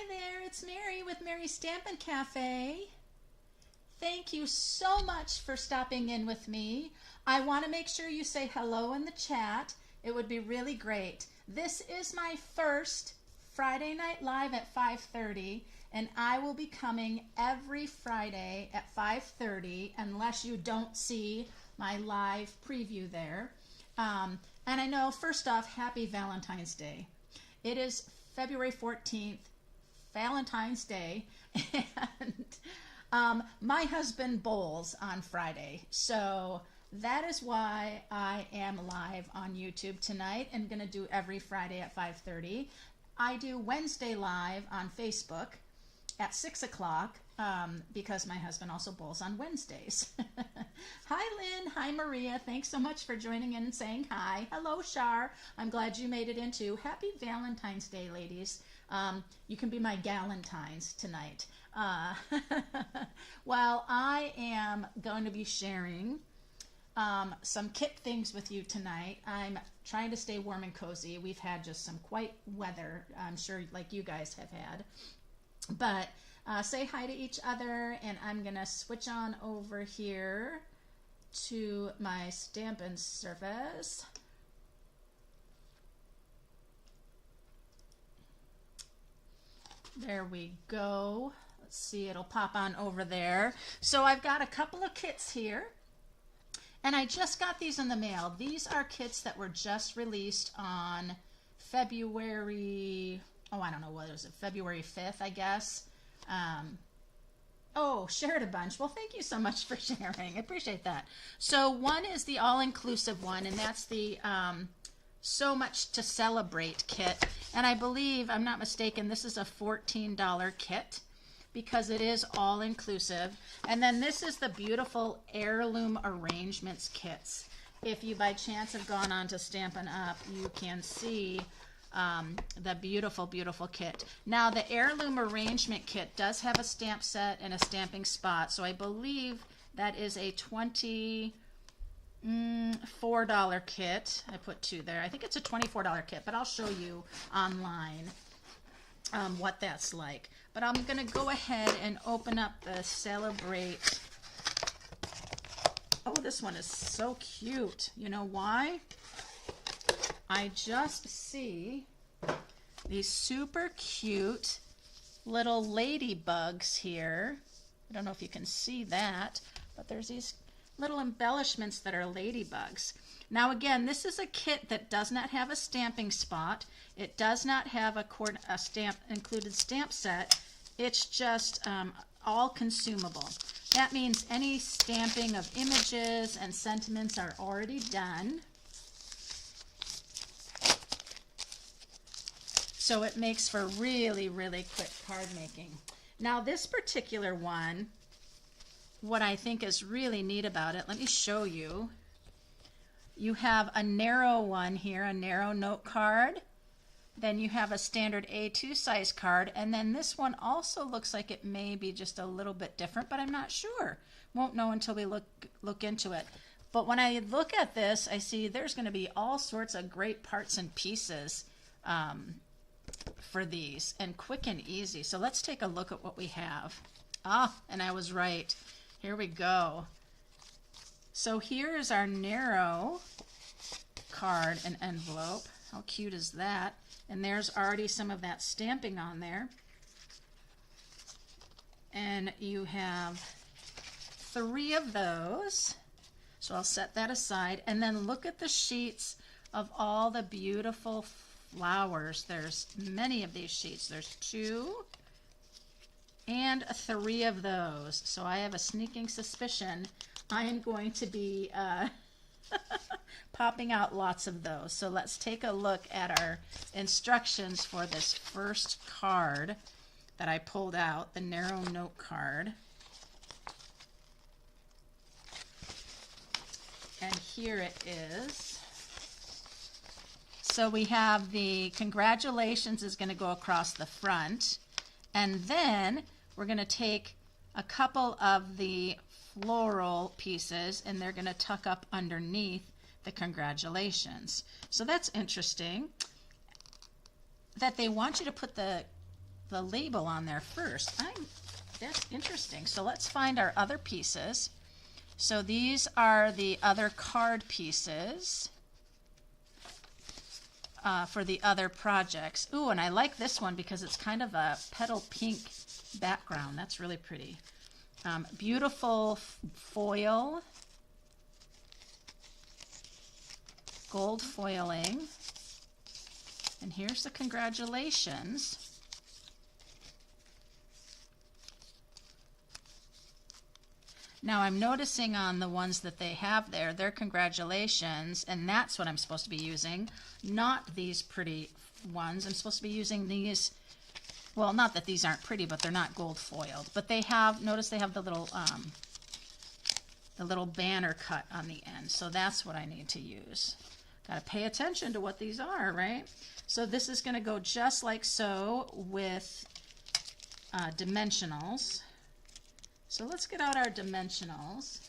Hi there, it's Mary with Mary's Stampin' Cafe. Thank you so much for stopping in with me. I want to make sure you say hello in the chat. It would be really great. This is my first Friday Night Live at 5:30, and I will be coming every Friday at 5:30 unless you don't see my live preview there. And I know, first off, happy Valentine's Day. It is February 14th, Valentine's Day, and my husband bowls on Friday, so that is why I am live on YouTube tonight and going to do every Friday at 5:30. I do Wednesday live on Facebook at 6 o'clock because my husband also bowls on Wednesdays. Hi Lynn, hi Maria, thanks so much for joining in and saying hi. Hello Shar, I'm glad you made it into. Happy Valentine's Day, ladies. You can be my galentines tonight. Well, I am going to be sharing some kit things with you tonight. I'm trying to stay warm and cozy. We've had just some quite weather, I'm sure like you guys have had. But say hi to each other, and I'm going to switch on over here to my Stampin' service. There we go. Let's see, it'll pop on over there. So I've got a couple of kits here, and I just got these in the mail. These are kits that were just released on February, I don't know, what was it, February 5th, I guess. Oh, shared a bunch. Well, thank you so much for sharing. I appreciate that. So one is the all-inclusive one, and that's the So Much to Celebrate kit. And I believe, I'm not mistaken, this is a $14 kit because it is all-inclusive. And then this is the beautiful Heirloom Arrangements kits. If you by chance have gone on to Stampin' Up, you can see the beautiful, beautiful kit. Now, the Heirloom Arrangement kit does have a stamp set and a stamping spot, so I believe that is a $24 kit. I put two there. I think it's a $24 kit, but I'll show you online what that's like. But I'm going to go ahead and open up the Celebrate. Oh, this one is so cute. You know why? I just see these super cute little ladybugs here. I don't know if you can see that, but there's these little embellishments that are ladybugs. Now again, this is a kit that does not have a stamping spot. It does not have a included stamp set. It's just all consumable. That means any stamping of images and sentiments are already done. So it makes for really, really quick card making. Now this particular one, what I think is really neat about it, let me show you. You have a narrow one here, a narrow note card. Then you have a standard A2 size card, and then this one also looks like it may be just a little bit different, but I'm not sure. Won't know until we look into it. But when I look at this, I see there's going to be all sorts of great parts and pieces for these, and quick and easy. So let's take a look at what we have. And I was right. Here we go. So here is our narrow card and envelope. How cute is that? And there's already some of that stamping on there. And you have 3 of those. So I'll set that aside. And then look at the sheets of all the beautiful flowers. There's many of these sheets. There's 2 and 3 of those. So I have a sneaking suspicion I am going to be popping out lots of those. So let's take a look at our instructions for this first card that I pulled out, the narrow note card. And here it is. So we have the congratulations is going to go across the front, and then we're going to take a couple of the floral pieces and they're going to tuck up underneath the congratulations. So that's interesting that they want you to put the the label on there first. That's interesting. So let's find our other pieces. So these are the other card pieces for the other projects. Ooh, and I like this one because it's kind of a petal pink background. That's really pretty. Beautiful foil, gold foiling. And here's the congratulations. Now I'm noticing on the ones that they have there, they're congratulations, and that's what I'm supposed to be using, not these pretty ones. I'm supposed to be using these, well, not that these aren't pretty, but they're not gold foiled. But they have, notice they have the little banner cut on the end, so that's what I need to use. Got to pay attention to what these are, right? So this is going to go just like so with dimensionals. So let's get out our dimensionals.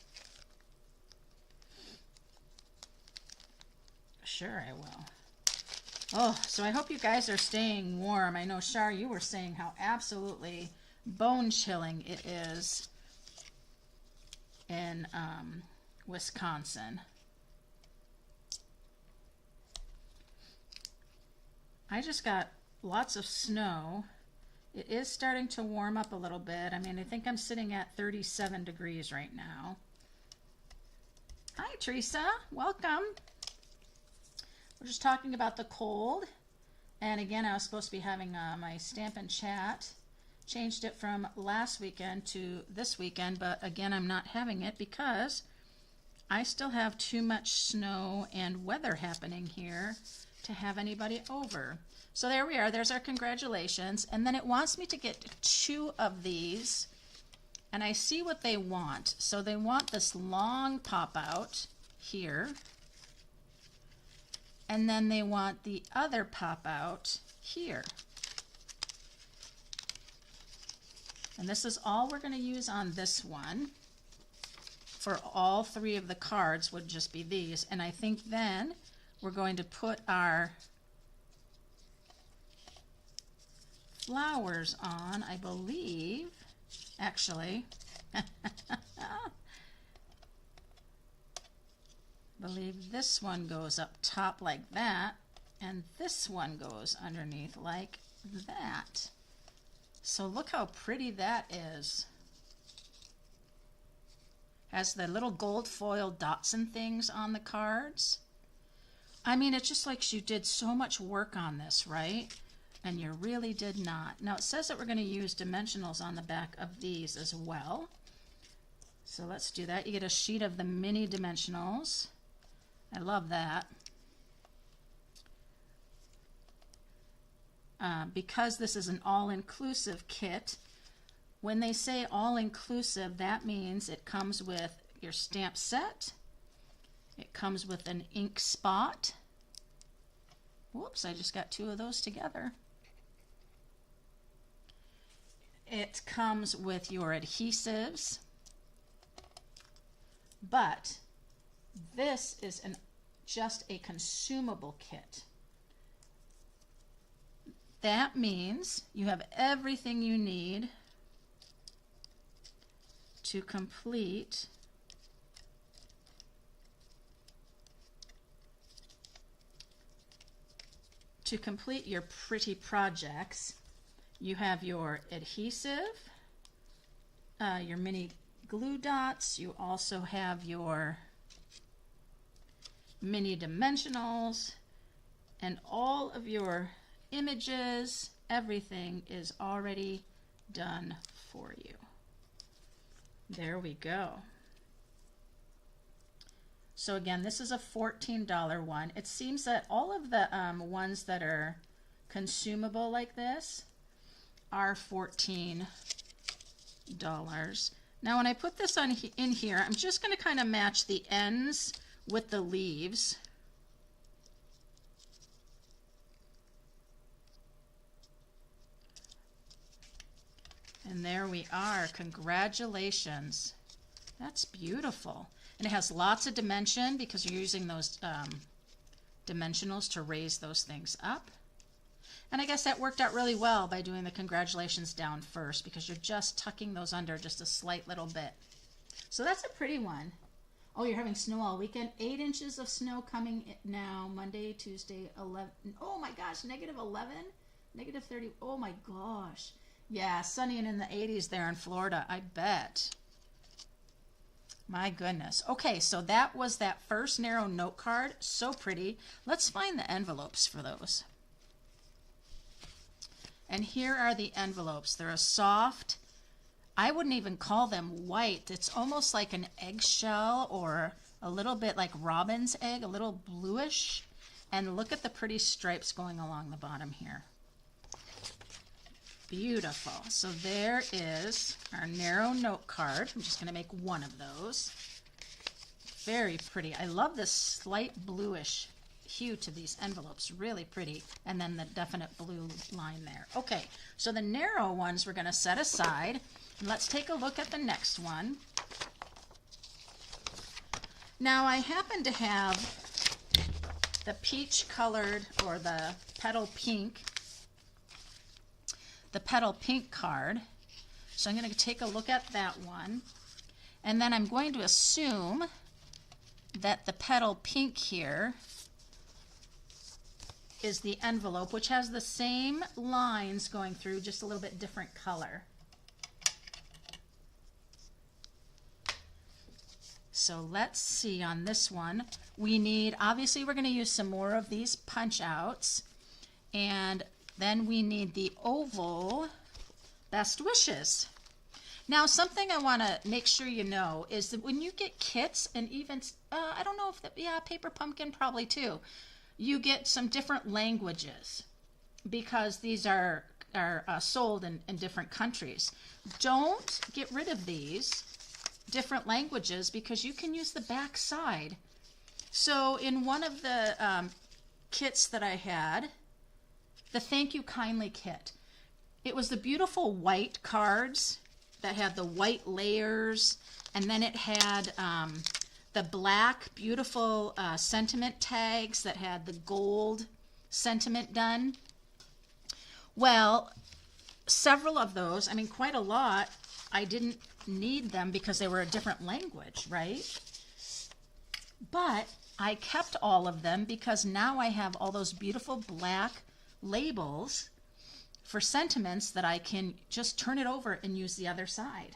Sure, I will. Oh, so I hope you guys are staying warm. I know, Shar, you were saying how absolutely bone-chilling it is in Wisconsin. I just got lots of snow. It is starting to warm up a little bit. I mean, I think I'm sitting at 37 degrees right now. Hi, Teresa. Welcome. We're just talking about the cold. And again, I was supposed to be having my Stampin' Chat. Changed it from last weekend to this weekend, but again, I'm not having it because I still have too much snow and weather happening here to have anybody over. So there we are, there's our congratulations, and then it wants me to get 2 of these, and I see what they want. So they want this long pop out here, and then they want the other pop out here. And this is all we're going to use on this one. For all 3 of the cards would just be these, and I think then we're going to put our flowers on, I believe, actually. Believe this one goes up top like that, and this one goes underneath like that. So look how pretty that is. Has the little gold foil dots and things on the cards. I mean, it's just like you did so much work on this, right? And you really did not. Now it says that we're going to use dimensionals on the back of these as well. So let's do that. You get a sheet of the mini dimensionals. I love that. Because this is an all-inclusive kit, when they say all-inclusive, that means it comes with your stamp set. It comes with an ink spot. Whoops, I just got 2 of those together. It comes with your adhesives, but this is just a consumable kit. That means you have everything you need to complete your pretty projects. You have your adhesive, your mini glue dots. You also have your mini dimensionals, and all of your images. Everything is already done for you. There we go. So again, this is a $14 one. It seems that all of the ones that are consumable like this are $14. Now when I put this on in here, I'm just going to kind of match the ends with the leaves. And there we are. Congratulations. That's beautiful. And it has lots of dimension because you're using those dimensionals to raise those things up. And I guess that worked out really well by doing the congratulations down first, because you're just tucking those under just a slight little bit. So that's a pretty one. Oh, you're having snow all weekend. 8 inches of snow coming now. Monday, Tuesday, 11. Oh my gosh, negative 11, negative 30. Oh my gosh. Yeah, sunny and in the 80s there in Florida, I bet. My goodness. Okay, so that was that first narrow note card. So pretty. Let's find the envelopes for those. And here are the envelopes. They're a soft, I wouldn't even call them white. It's almost like an eggshell, or a little bit like robin's egg, a little bluish. And look at the pretty stripes going along the bottom here. Beautiful. So there is our narrow note card. I'm just going to make one of those. Very pretty. I love this slight bluish hue to these envelopes. Really pretty. And then the definite blue line there. Okay, so the narrow ones we're going to set aside. And let's take a look at the next one. Now I happen to have the peach colored, or the petal pink card. So I'm going to take a look at that one. And then I'm going to assume that the petal pink here is the envelope, which has the same lines going through, just a little bit different color. So let's see on this one. We need, obviously we're going to use some more of these punch outs. And then we need the oval best wishes. Now, something I want to make sure you know is that when you get kits, and even, I don't know if, Paper Pumpkin probably too, you get some different languages, because these are sold in different countries. Don't get rid of these different languages, because you can use the back side. So in one of the kits that I had, the Thank You Kindly kit, it was the beautiful white cards that had the white layers, and then it had the black beautiful sentiment tags that had the gold sentiment done. Well, several of those, I mean quite a lot, I didn't need them because they were a different language, right? But I kept all of them because now I have all those beautiful black labels for sentiments that I can just turn it over and use the other side.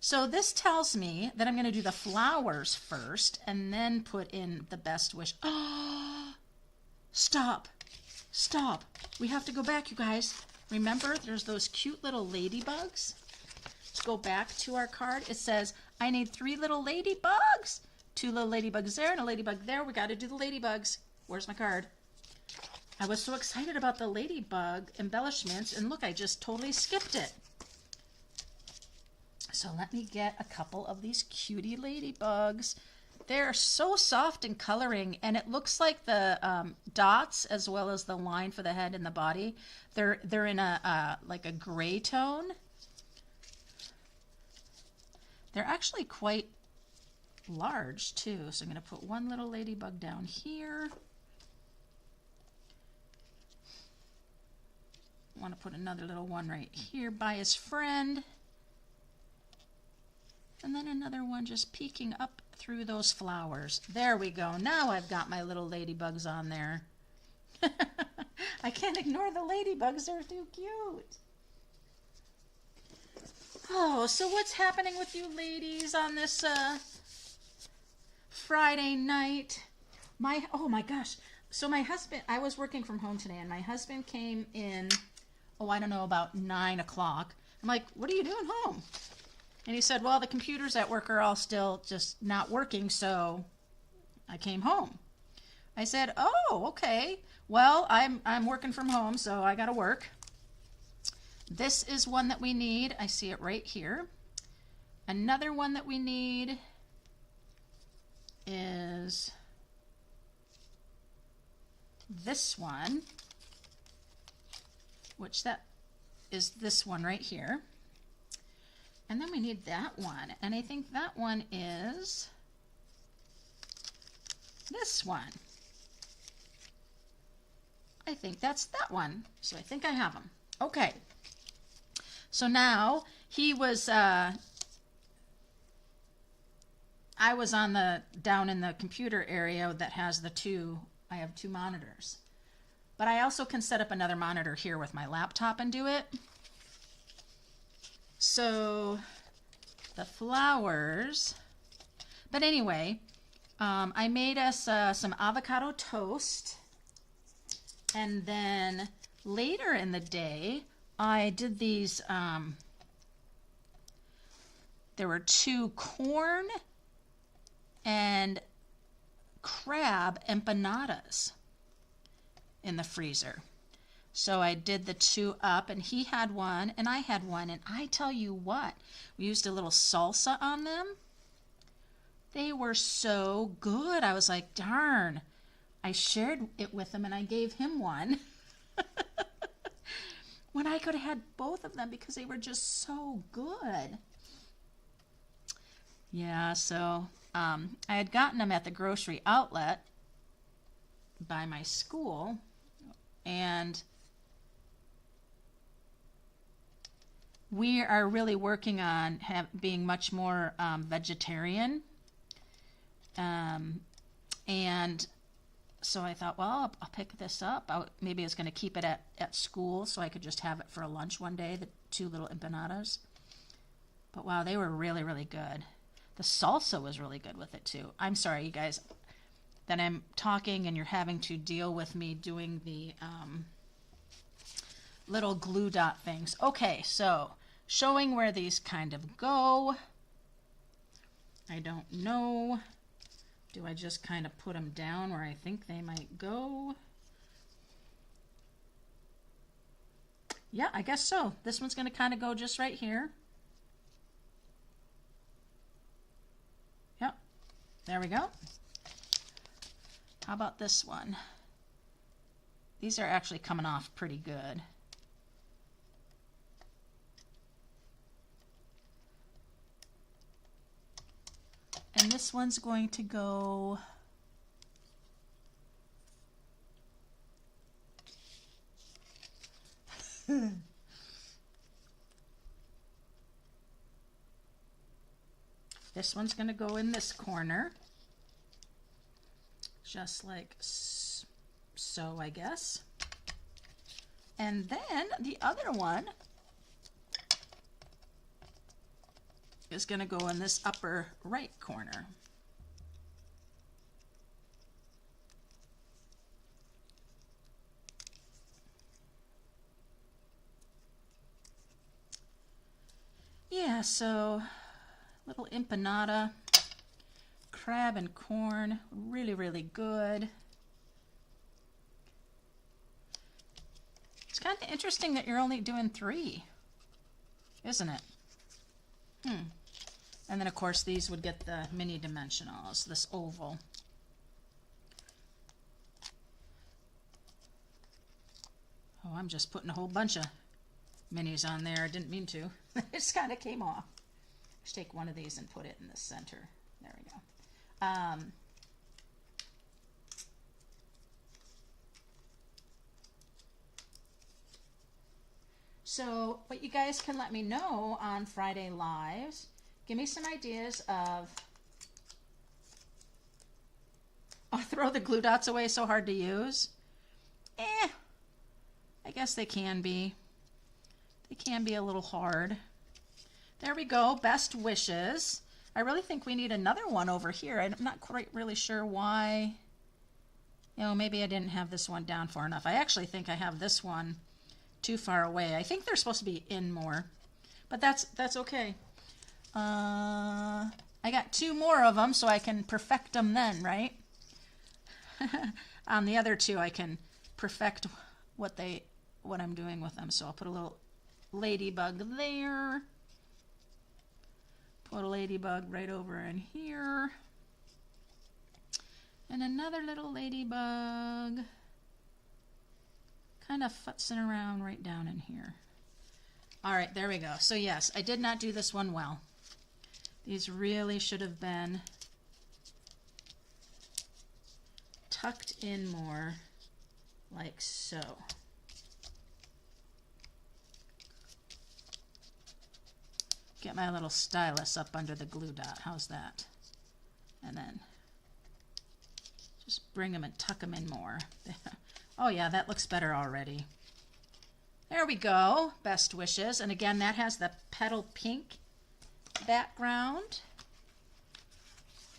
So this tells me that I'm going to do the flowers first and then put in the best wish. Oh, stop. We have to go back, you guys. Remember, there's those cute little ladybugs. Let's go back to our card. It says, I need 3 little ladybugs. 2 little ladybugs there and a ladybug there. We got to do the ladybugs. Where's my card? I was so excited about the ladybug embellishments, and look, I just totally skipped it. So let me get a couple of these cutie ladybugs. They're so soft in coloring, and it looks like the dots, as well as the line for the head and the body, they're in a like a gray tone. They're actually quite large too. So I'm going to put one little ladybug down here. I want to put another little one right here by his friend. And then another one just peeking up through those flowers. There we go. Now I've got my little ladybugs on there. I can't ignore the ladybugs. They're too cute. Oh, so what's happening with you ladies on this Friday night? Oh my gosh. So my husband, I was working from home today, and my husband came in, I don't know, about 9 o'clock. I'm like, what are you doing home? And he said, well, the computers at work are all still just not working, so I came home. I said, oh, okay. Well, I'm working from home, so I got to work. This is one that we need. I see it right here. Another one that we need is this one, which that is this one right here. And then we need that one, and I think that one is this one. I think that's that one. So I think I have them. Okay. So now he was, I was on the, down in the computer area that has the two, I have two monitors. But I also can set up another monitor here with my laptop and do it. So the flowers, but anyway, I made us some avocado toast. And then later in the day, I did these, there were 2 corn and crab empanadas in the freezer. So I did the 2 up, and he had one and I had one, and I tell you what, we used a little salsa on them. They were so good. I was like, darn. I shared it with him and I gave him one. When I could have had both of them because they were just so good. Yeah, so I had gotten them at the grocery outlet by my school, and we are really working on being much more vegetarian. And so I thought, well, I'll pick this up. Maybe I was going to keep it at school so I could just have it for a lunch one day, the 2 little empanadas. But wow, they were really, really good. The salsa was really good with it too. I'm sorry, you guys, that I'm talking and you're having to deal with me doing the little glue dot things. Okay, so showing where these kind of go. I don't know. Do I just kind of put them down where I think they might go? Yeah, I guess so. This one's going to kind of go just right here. Yep, there we go. How about this one? These are actually coming off pretty good. And this one's going to go this one's going to go in this corner, just like so, I guess. And then the other one is going to go in this upper right corner. Yeah, so little empanada, crab and corn, really, really good. It's kind of interesting that you're only doing 3, isn't it? And then of course these would get the mini dimensionals, this oval. Oh, I'm just putting a whole bunch of minis on there. I didn't mean to. It just kind of came off. Just take one of these and put it in the center. There we go. So what you guys can let me know on Friday Lives, give me some ideas of, oh, throw the glue dots away, so hard to use. I guess they can be. They can be a little hard. There we go, best wishes. I really think we need another one over here. I'm not quite really sure why. You know, maybe I didn't have this one down far enough. I actually think I have this one too far away. I think they're supposed to be in more, but that's okay. I got 2 more of them, so I can perfect them then, right? On the other 2, I can perfect what I'm doing with them. So I'll put a little ladybug there. Put a ladybug right over in here. And another little ladybug kind of futzing around right down in here. All right, there we go. So yes, I did not do this one well. These really should have been tucked in more like so. Get my little stylus up under the glue dot. How's that? And then just bring them and tuck them in more. Oh yeah, that looks better already. There we go. Best wishes. And again, that has the petal pink background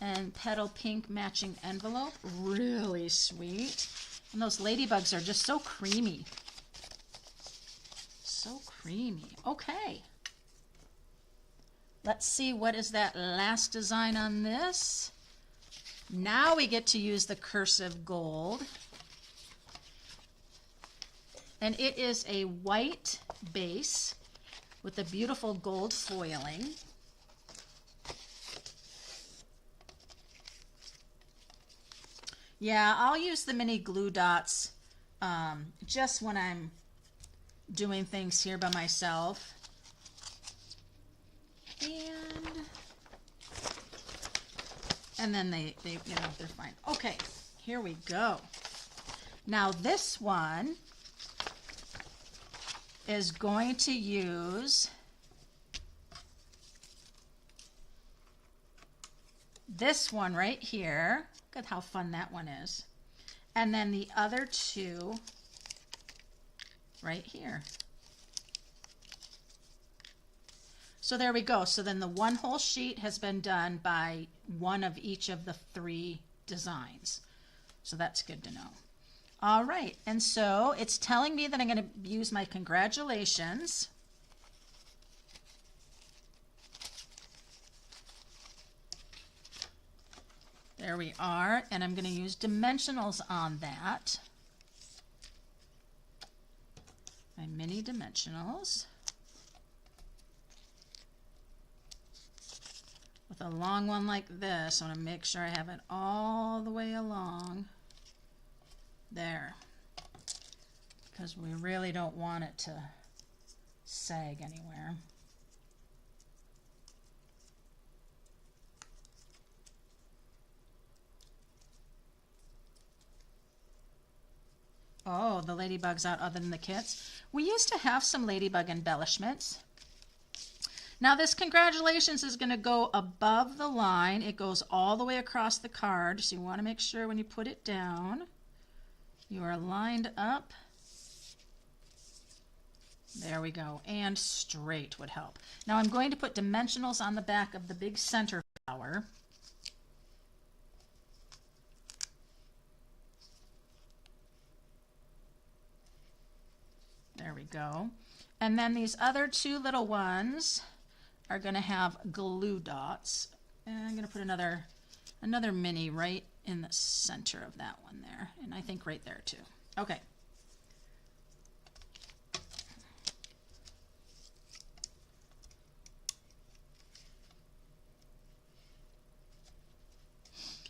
and petal pink matching envelope. Really sweet. And those ladybugs are just so creamy. So creamy. Okay. Let's see, what is that last design on this? Now we get to use the cursive gold. And it is a white base with a beautiful gold foiling. Yeah, I'll use the mini glue dots just when I'm doing things here by myself. And then they you know, they're fine. Okay, here we go. Now this one is going to use this one right here. Look at how fun that one is. And then the other two right here. So there we go. So then the one whole sheet has been done by one of each of the three designs. So that's good to know. All right, and so it's telling me that I'm going to use my congratulations. There we are, and I'm going to use dimensionals on that. My mini dimensionals. With a long one like this, I want to make sure I have it all the way along there, because we really don't want it to sag anywhere. Oh, the ladybug's out other than the kits. We used to have some ladybug embellishments. Now this congratulations is going to go above the line. It goes all the way across the card, so you want to make sure when you put it down, you are lined up. There we go, and straight would help. Now I'm going to put dimensionals on the back of the big center flower. There we go. And then these other two little ones are going to have glue dots. And I'm going to put another mini right in the center of that one there. And I think right there too. Okay.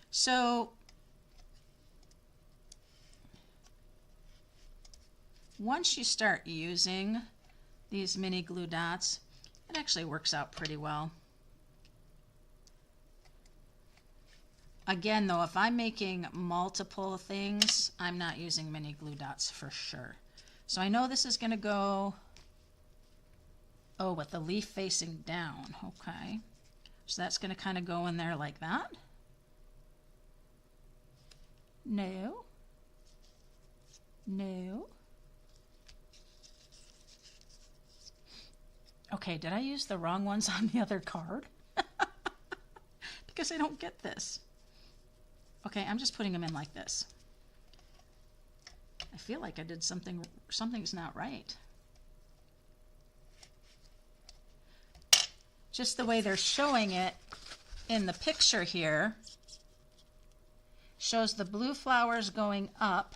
So once you start using these mini glue dots, it actually works out pretty well. Again though, if I'm making multiple things, I'm not using mini glue dots for sure. So I know this is going to go, oh, with the leaf facing down. Okay. So that's going to kind of go in there like that. No. No. Okay, did I use the wrong ones on the other card? Because I don't get this. Okay, I'm just putting them in like this. I feel like I did something's not right. Just the way they're showing it in the picture here shows the blue flowers going up.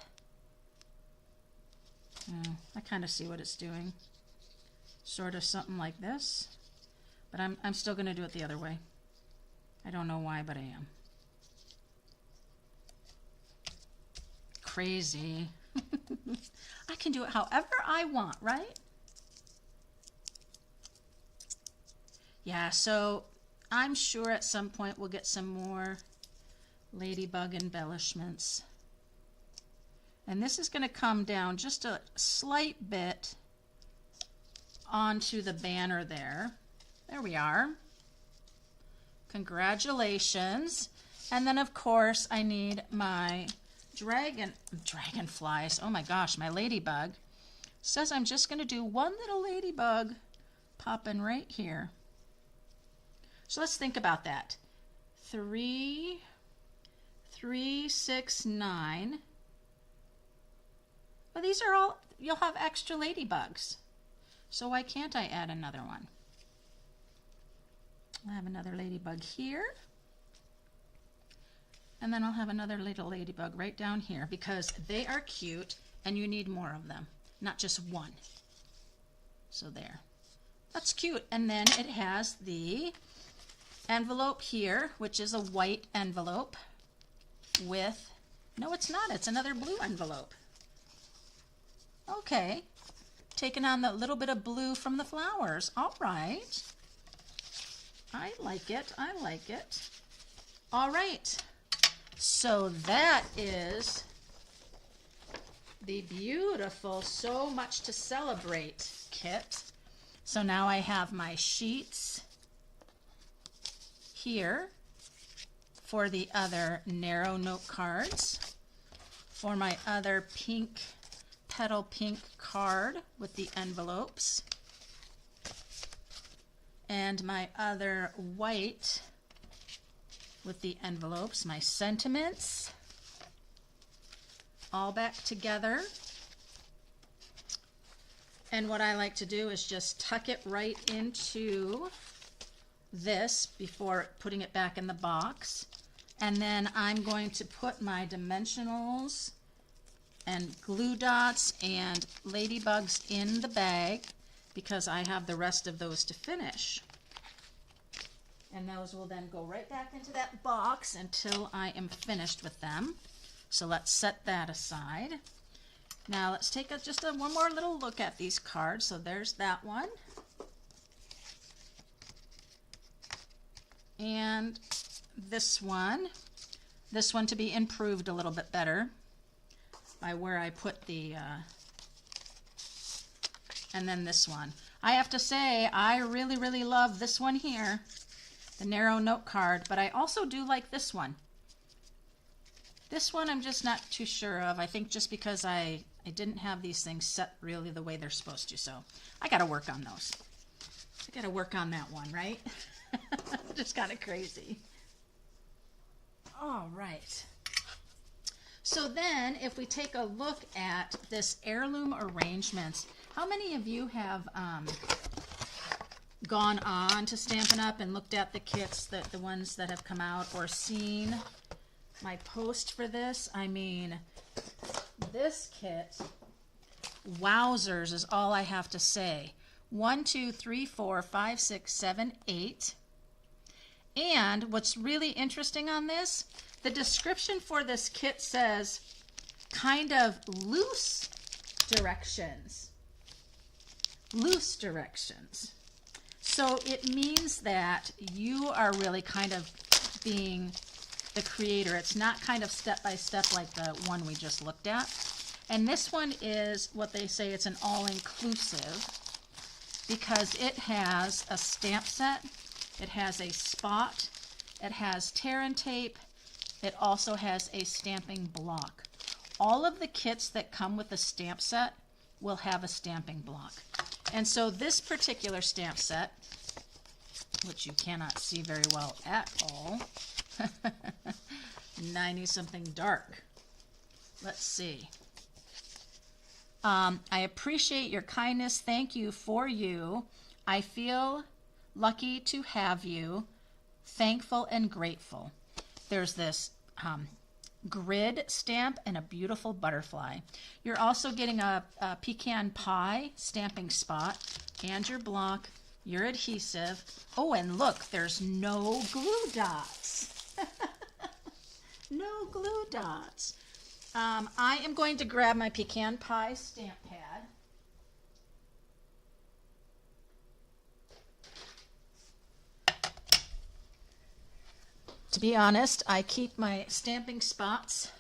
I kind of see what it's doing. Sort of something like this, but I'm still going to do it the other way. I don't know why, but I am. Crazy. I can do it however I want, right? Yeah, so I'm sure at some point we'll get some more ladybug embellishments. And this is going to come down just a slight bit onto the banner there. There we are. Congratulations. And then of course I need my dragonflies. Oh my gosh, my ladybug. Says I'm just going to do one little ladybug popping right here. So let's think about that. 3, 3, 6, 9. Well, these are all, you'll have extra ladybugs. So why can't I add another one? I have another ladybug here. And then I'll have another little ladybug right down here because they are cute and you need more of them, not just one. So there. That's cute. And then it has the envelope here, which is a white envelope with, no it's not, it's another blue envelope. Okay, taking on the little bit of blue from the flowers. All right. I like it. I like it. All right. So that is the beautiful So Much to Celebrate kit. So now I have my sheets here for the other narrow note cards, for my other pink, petal pink card with the envelopes, and my other white with the envelopes, my sentiments, all back together. And what I like to do is just tuck it right into this before putting it back in the box. And then I'm going to put my dimensionals and glue dots and ladybugs in the bag because I have the rest of those to finish. And those will then go right back into that box until I am finished with them. So let's set that aside. Now let's take just one more little look at these cards. So there's that one. And this one to be improved a little bit better by where I put the, and then this one. I have to say, I really, really love this one here, the narrow note card, but I also do like this one. This one I'm just not too sure of. I think just because I didn't have these things set really the way they're supposed to, so I gotta work on those. I gotta work on that one, right? Just kind of crazy. All right. So then if we take a look at this heirloom arrangements, how many of you have gone on to Stampin' Up! And looked at the kits, the ones that have come out, or seen my post for this? I mean, this kit, wowzers is all I have to say. 1, 2, 3, 4, 5, 6, 7, 8. And what's really interesting on this, the description for this kit says kind of loose directions. Loose directions. So it means that you are really kind of being the creator. It's not kind of step by step like the one we just looked at. And this one is what they say, it's an all-inclusive because it has a stamp set, it has a spot, it has tear and tape, it also has a stamping block. All of the kits that come with a stamp set will have a stamping block. And so this particular stamp set, which you cannot see very well at all, 90 something dark. Let's see. I appreciate your kindness. Thank you for you. I feel lucky to have you. Thankful and grateful. There's this grid stamp and a beautiful butterfly. You're also getting a pecan pie stamping spot and your block, your adhesive. Oh, and look, there's no glue dots. No glue dots. I am going to grab my pecan pie stamp pad. To be honest, I keep my stamping spots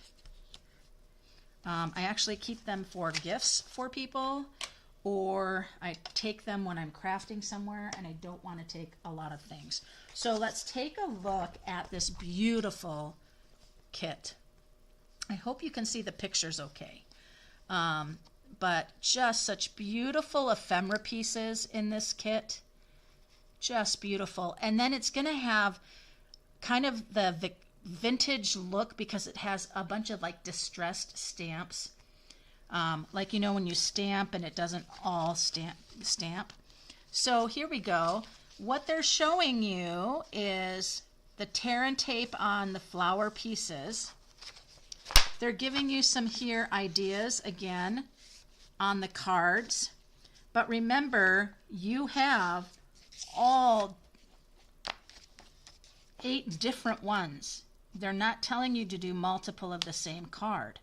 I actually keep them for gifts for people, or I take them when I'm crafting somewhere and I don't want to take a lot of things. So let's take a look at this beautiful kit. I hope you can see the pictures okay. But just such beautiful ephemera pieces in this kit. Just beautiful. And then it's going to have kind of the vintage look because it has a bunch of like distressed stamps. Like, you know, when you stamp and it doesn't all stamp. So here we go. What they're showing you is the tear and tape on the flower pieces. They're giving you some here ideas again on the cards. But remember, you have all 8 different ones. They're not telling you to do multiple of the same card.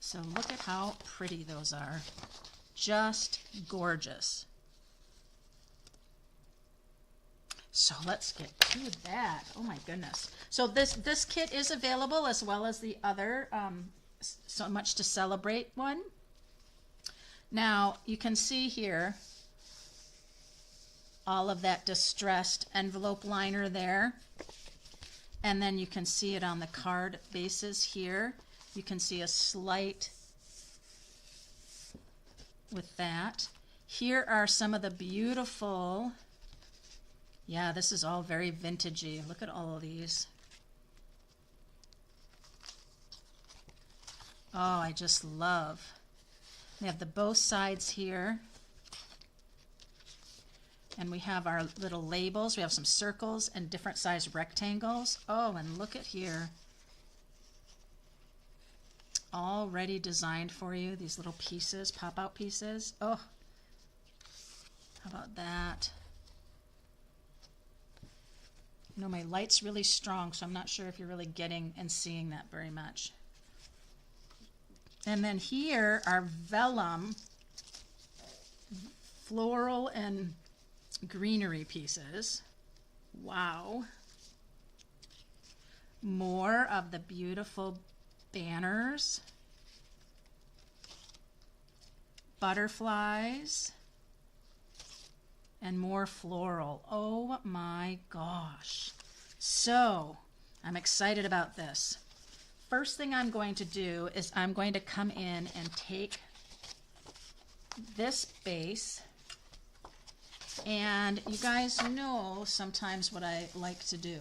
So look at how pretty those are. Just gorgeous. So let's get to that. Oh my goodness. So this kit is available as well as the other So Much to Celebrate one. Now you can see here all of that distressed envelope liner there. And then you can see it on the card bases here. You can see a slight with that. Here are some of the beautiful, yeah, this is all very vintagey. Look at all of these. Oh, I just love. We have the both sides here. And we have our little labels. We have some circles and different size rectangles. Oh, and look at here. Already designed for you, these little pieces, pop-out pieces. Oh, how about that? You know, my light's really strong, so I'm not sure if you're really getting and seeing that very much. And then here are vellum, floral and greenery pieces. Wow. More of the beautiful banners, butterflies, and more floral. Oh my gosh. So I'm excited about this. First thing I'm going to do is I'm going to come in and take this base, and you guys know sometimes what I like to do.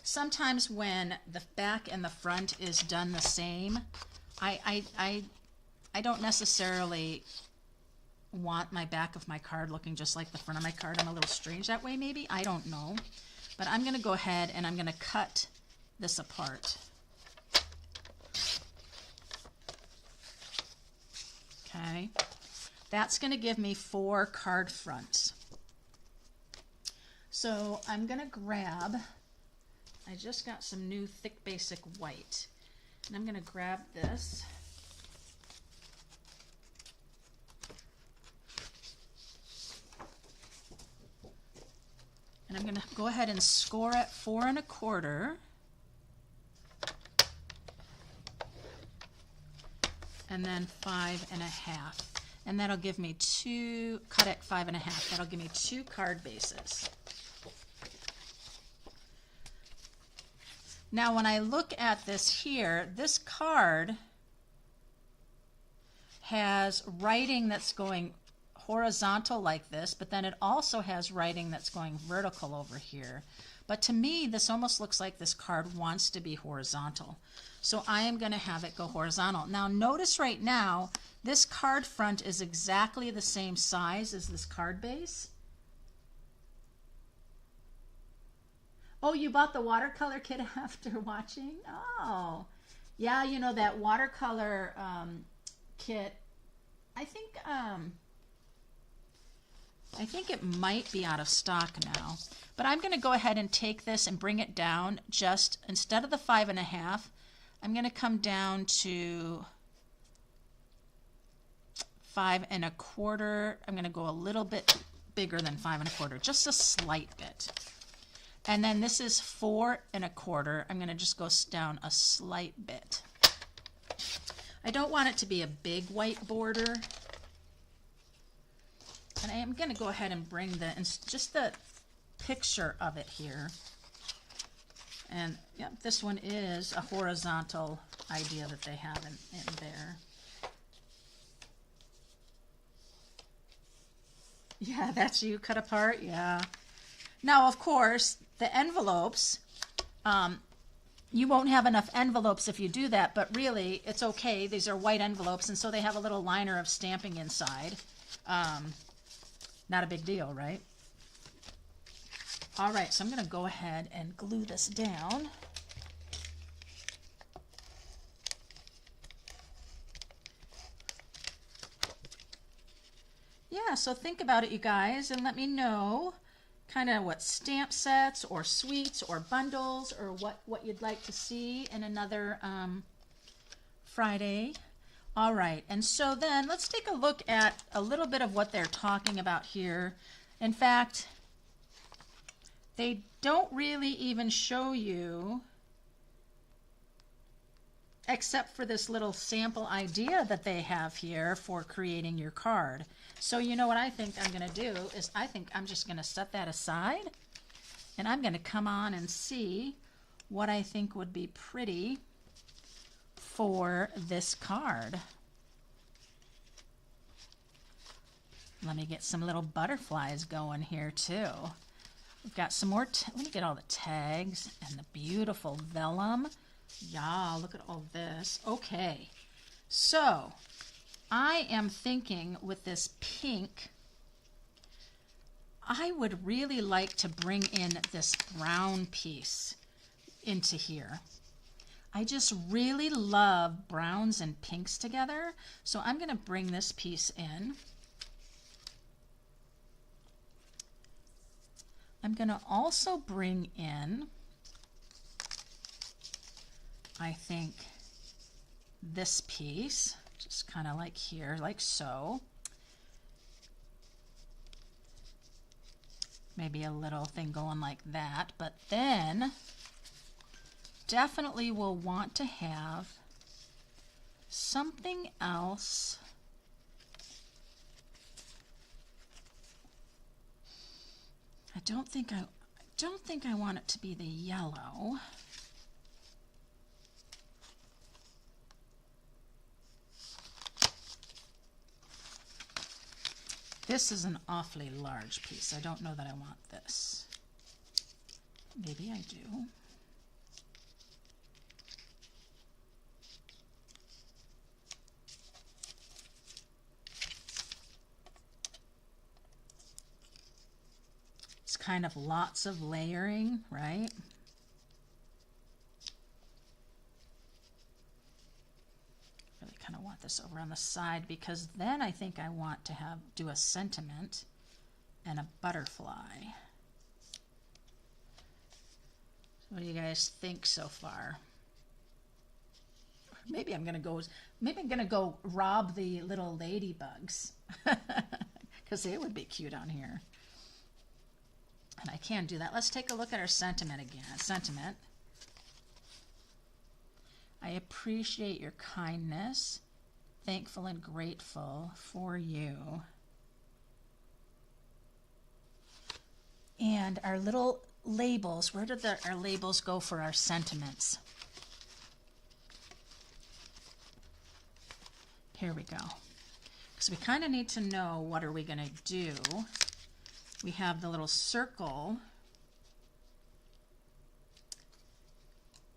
Sometimes when the back and the front is done the same, I don't necessarily want my back of my card looking just like the front of my card. I'm a little strange that way maybe, I don't know. But I'm going to go ahead and I'm going to cut this apart. Okay, that's going to give me 4 card fronts. So I'm going to grab, I just got some new thick basic white, and I'm going to grab this. And I'm going to go ahead and score at 4 1/4. And then 5 1/2. And that'll give me 2, cut at 5 1/2. That'll give me 2 card bases. Now when I look at this here, this card has writing that's going horizontal like this, but then it also has writing that's going vertical over here. But to me, this almost looks like this card wants to be horizontal. So I am going to have it go horizontal. Now notice right now, this card front is exactly the same size as this card base. Oh, you bought the watercolor kit after watching? Oh, yeah, you know that watercolor kit, I think it might be out of stock now. But I'm going to go ahead and take this and bring it down just, instead of the 5 1/2, I'm going to come down to 5 1/4. I'm going to go a little bit bigger than 5 1/4, just a slight bit. And then this is 4 1/4. I'm going to just go down a slight bit. I don't want it to be a big white border. And I am going to go ahead and bring just the picture of it here. And yep, this one is a horizontal idea that they have in there. Yeah, that's you cut apart, yeah. Now, of course, the envelopes, you won't have enough envelopes if you do that, but really, it's okay. These are white envelopes, and so they have a little liner of stamping inside. Not a big deal, right? All right, so I'm going to go ahead and glue this down. Yeah, so think about it, you guys, and let me know kind of what stamp sets or suites or bundles or what you'd like to see in another Friday. All right, and so then let's take a look at a little bit of what they're talking about here. In fact, they don't really even show you, except for this little sample idea that they have here for creating your card. So you know what I think I'm going to do is I think I'm just going to set that aside, and I'm going to come on and see what I think would be pretty for this card. Let me get some little butterflies going here too. We've got some more, let me get all the tags and the beautiful vellum. Yeah, look at all this. Okay, so I am thinking with this pink, I would really like to bring in this brown piece into here. I just really love browns and pinks together, so I'm going to bring this piece in. I'm going to also bring in, I think, this piece, just kind of like here, like so. Maybe a little thing going like that, but then definitely will want to have something else. I don't think I want it to be the yellow. This is an awfully large piece. I don't know that I want this. Maybe I do. It's kind of lots of layering, right? Really kind of want this over on the side because then I think I want to do a sentiment and a butterfly. So what do you guys think so far? Maybe I'm gonna go rob the little ladybugs because they would be cute on here. And I can do that. Let's take a look at our sentiment again. Sentiment. I appreciate your kindness. Thankful and grateful for you. And our little labels. Where did our labels go for our sentiments? Here we go. Because we kind of need to know what are we going to do. We have the little circle.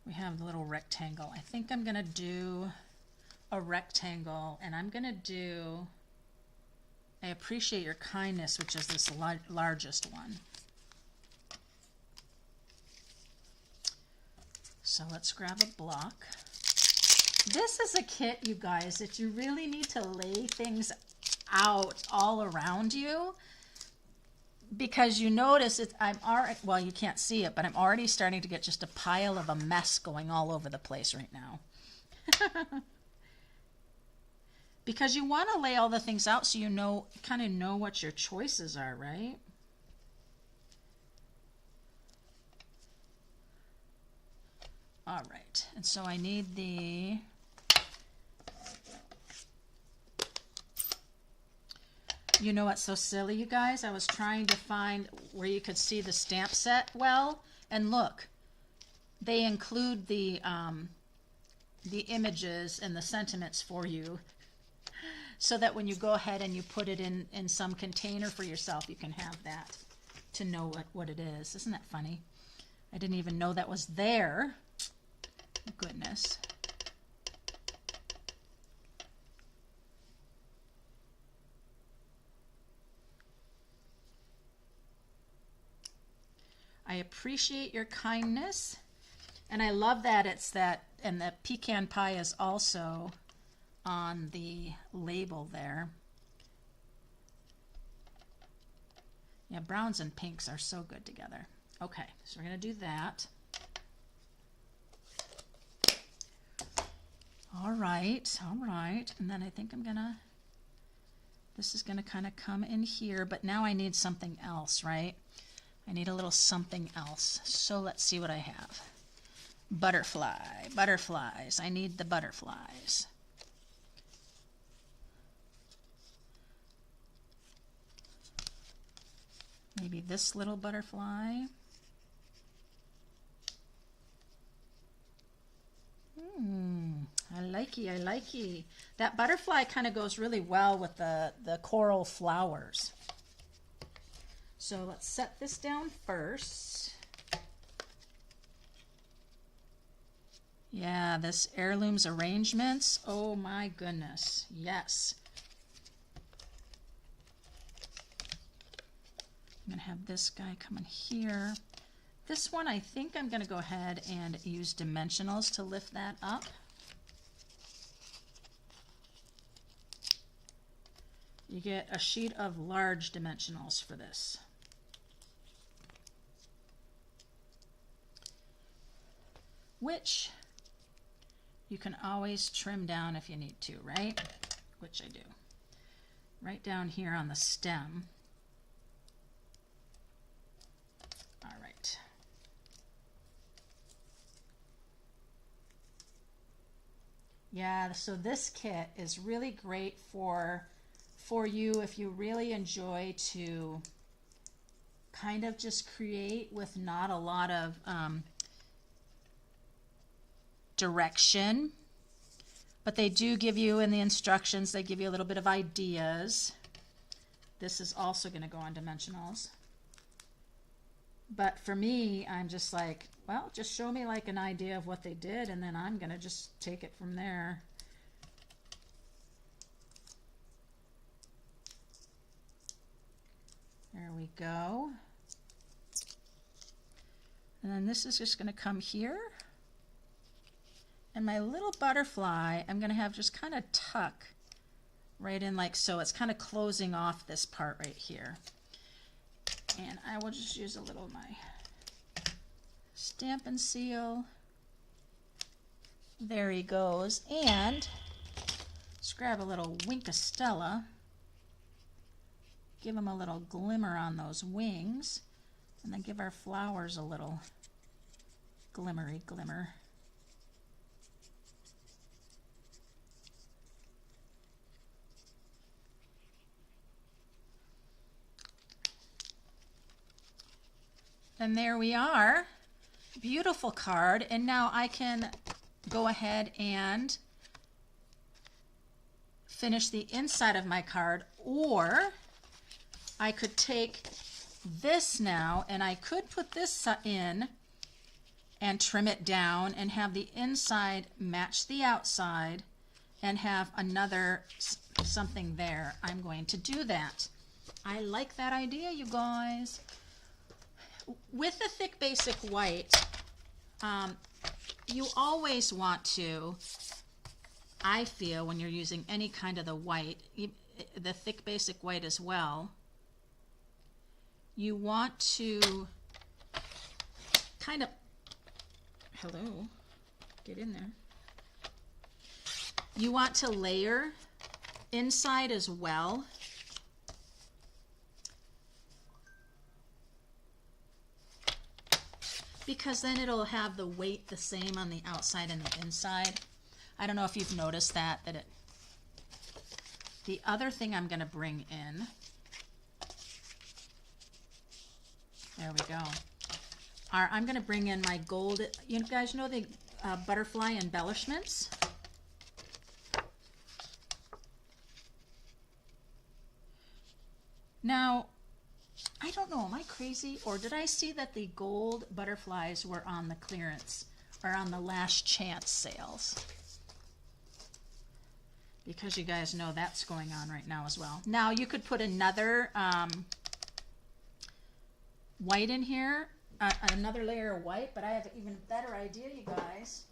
We have the little rectangle. I think I'm going to do a rectangle, and I'm going to do, I appreciate your kindness, which is this largest one. So let's grab a block. This is a kit, you guys, that you really need to lay things out all around you. Because you notice I'm already, well, you can't see it, but I'm already starting to get just a pile of a mess going all over the place right now. Because you want to lay all the things out so you kind of know what your choices are, right? All right, and so I need the you know what's so silly, you guys? I was trying to find where you could see the stamp set well, and look, they include the images and the sentiments for you, so that when you go ahead and you put it in some container for yourself, you can have that to know what it is. Isn't that funny? I didn't even know that was there. Goodness. I appreciate your kindness, and I love that it's that, and the pecan pie is also on the label there. Yeah, browns and pinks are so good together. Okay, so we're going to do that. All right, and then I think I'm going to, this is going to kind of come in here, but now I need something else, right? I need a little something else. So let's see what I have. Butterflies. I need the butterflies. Maybe this little butterfly. I likey. That butterfly kind of goes really well with the coral flowers. So let's set this down first. Yeah, this Heirlooms Arrangements. Oh my goodness, yes. I'm going to have this guy come in here. This one, I think I'm going to go ahead and use dimensionals to lift that up. You get a sheet of large dimensionals for this. Which you can always trim down if you need to, right? Which I do. Right down here on the stem. All right. Yeah, so this kit is really great for you if you really enjoy to kind of just create with not a lot of direction, but they do give you in the instructions, they give you a little bit of ideas. This is also going to go on dimensionals. But for me, I'm just like, well, just show me like an idea of what they did, and then I'm going to just take it from there. There we go. And then this is just going to come here. And my little butterfly, I'm going to have just kind of tuck right in like so. It's kind of closing off this part right here. And I will just use a little of my Stampin' Seal. There he goes. And let's grab a little Wink of Stella. Give him a little glimmer on those wings. And then give our flowers a little glimmery glimmer. And there we are. Beautiful card. And now I can go ahead and finish the inside of my card, or I could take this now and I could put this in and trim it down and have the inside match the outside and have another something there. I'm going to do that. I like that idea, you guys. With the thick basic white, you always want to, I feel, when you're using any kind of the white, the thick basic white as well, you want to kind of, hello, get in there. You want to layer inside as well. because then it'll have the weight the same on the outside and the inside. I don't know if you've noticed that it. The other thing I'm going to bring in, there we go. I'm going to bring in my gold, you guys know the butterfly embellishments? Now, I don't know, am I crazy? Or did I see that the gold butterflies were on the clearance or on the last chance sales? Because you guys know that's going on right now as well. Now, you could put another white in here, another layer of white, but I have an even better idea, you guys.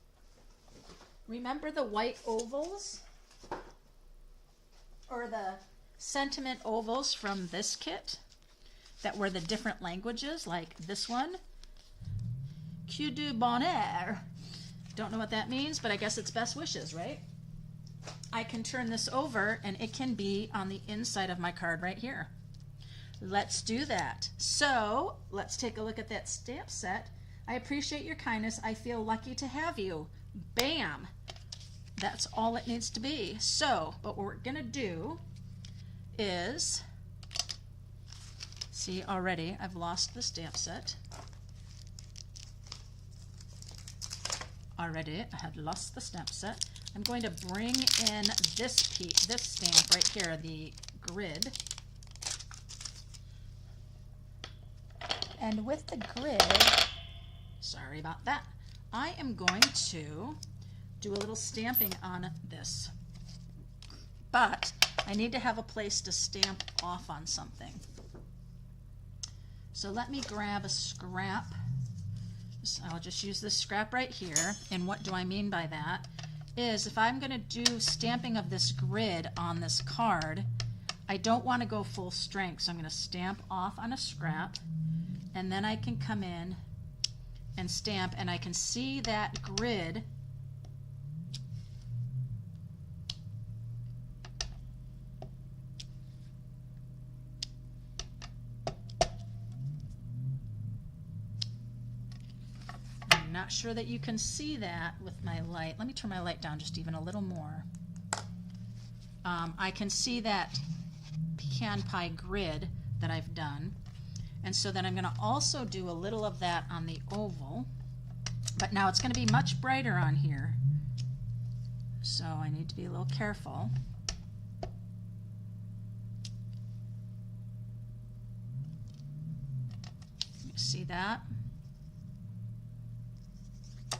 Remember the white ovals? Or the sentiment ovals from this kit that were the different languages, like this one. Que du bonheur. Don't know what that means, but I guess it's best wishes, right? I can turn this over and it can be on the inside of my card right here. Let's do that. So let's take a look at that stamp set. I appreciate your kindness. I feel lucky to have you. Bam! That's all it needs to be. So, what we're gonna do is, see already I've lost the stamp set. Already I had lost the stamp set. I'm going to bring in this piece, this stamp right here, the grid. And with the grid, sorry about that, I am going to do a little stamping on this. But I need to have a place to stamp off on something. So let me grab a scrap. I'll just use this scrap right here. And what do I mean by that? Is if I'm going to do stamping of this grid on this card, I don't want to go full strength. So I'm going to stamp off on a scrap, and then I can come in and stamp, and I can see that grid not sure that you can see that with my light. Let me turn my light down just even a little more. I can see that pecan pie grid that I've done. And so then I'm going to also do a little of that on the oval. But now it's going to be much brighter on here. So I need to be a little careful. You see that?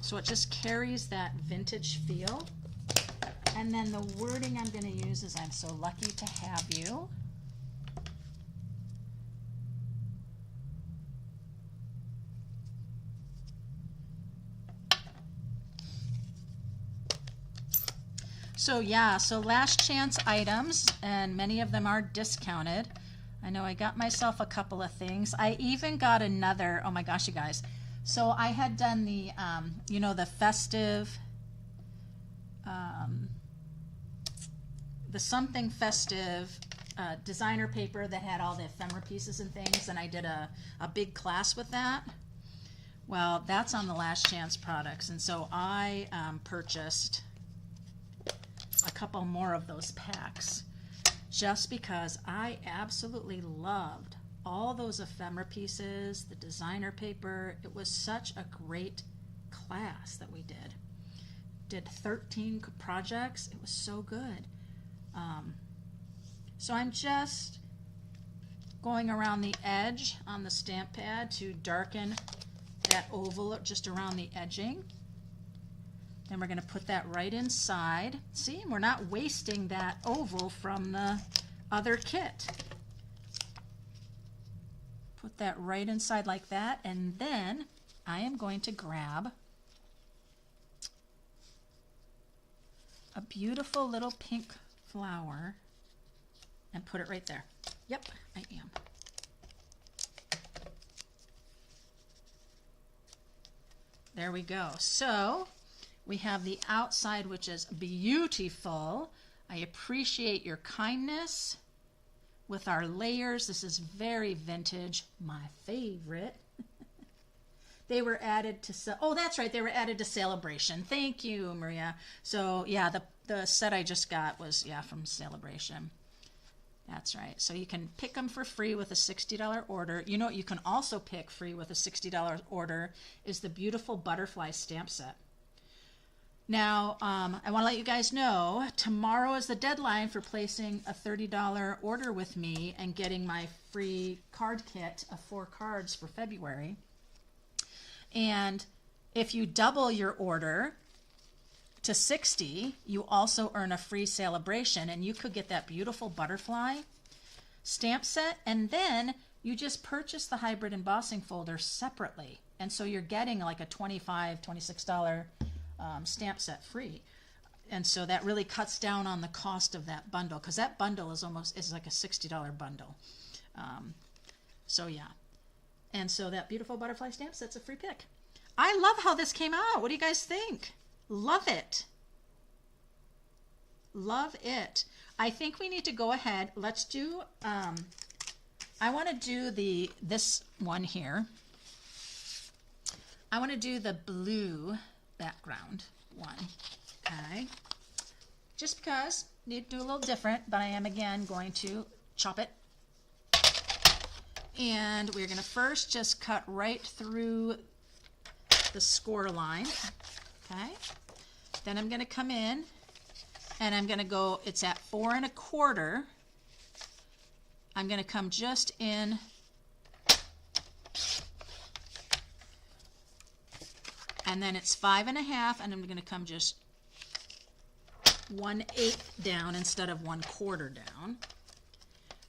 So it just carries that vintage feel. And then the wording I'm going to use is, I'm so lucky to have you. So yeah, so last chance items, and many of them are discounted. I know I got myself a couple of things. I even got another, oh my gosh, you guys. So I had done the, you know, the festive, the something festive designer paper that had all the ephemera pieces and things, and I did a big class with that. Well, that's on the last chance products, and so I purchased a couple more of those packs just because I absolutely loved all those ephemera pieces, the designer paper. It was such a great class that we did. Did 13 projects. It was so good. So I'm just going around the edge on the stamp pad to darken that oval just around the edging. Then we're going to put that right inside. See, we're not wasting that oval from the other kit. Put that right inside like that, and then I am going to grab a beautiful little pink flower and put it right there. Yep, I am. There we go. So we have the outside, which is beautiful. I appreciate your kindness with our layers. This is very vintage, my favorite. They were added to, oh, that's right, they were added to Celebration. Thank you, Maria. So yeah, the set I just got was, yeah, from Celebration. That's right. So you can pick them for free with a $60 order. You know what you can also pick free with a $60 order is the beautiful butterfly stamp set. Now, I want to let you guys know, tomorrow is the deadline for placing a $30 order with me and getting my free card kit of 4 cards for February. And if you double your order to $60, you also earn a free Celebration, and you could get that beautiful butterfly stamp set, and then you just purchase the hybrid embossing folder separately. And so you're getting like a $25, $26 stamp set free. And so that really cuts down on the cost of that bundle, because that bundle is like a $60 bundle. So yeah. And so that beautiful butterfly stamp set's a free pick. I love how this came out. What do you guys think? Love it. Love it. I think we need to go ahead. Let's do, I want to do this one here. I want to do the blue background one. Okay. Just because, need to do a little different, but I am again going to chop it. And we're going to first just cut right through the score line. Okay. Then I'm going to come in and I'm going to go, it's at 4 1/4. I'm going to come just in and then it's 5 1/2, and I'm going to come just 1/8 down instead of 1/4 down.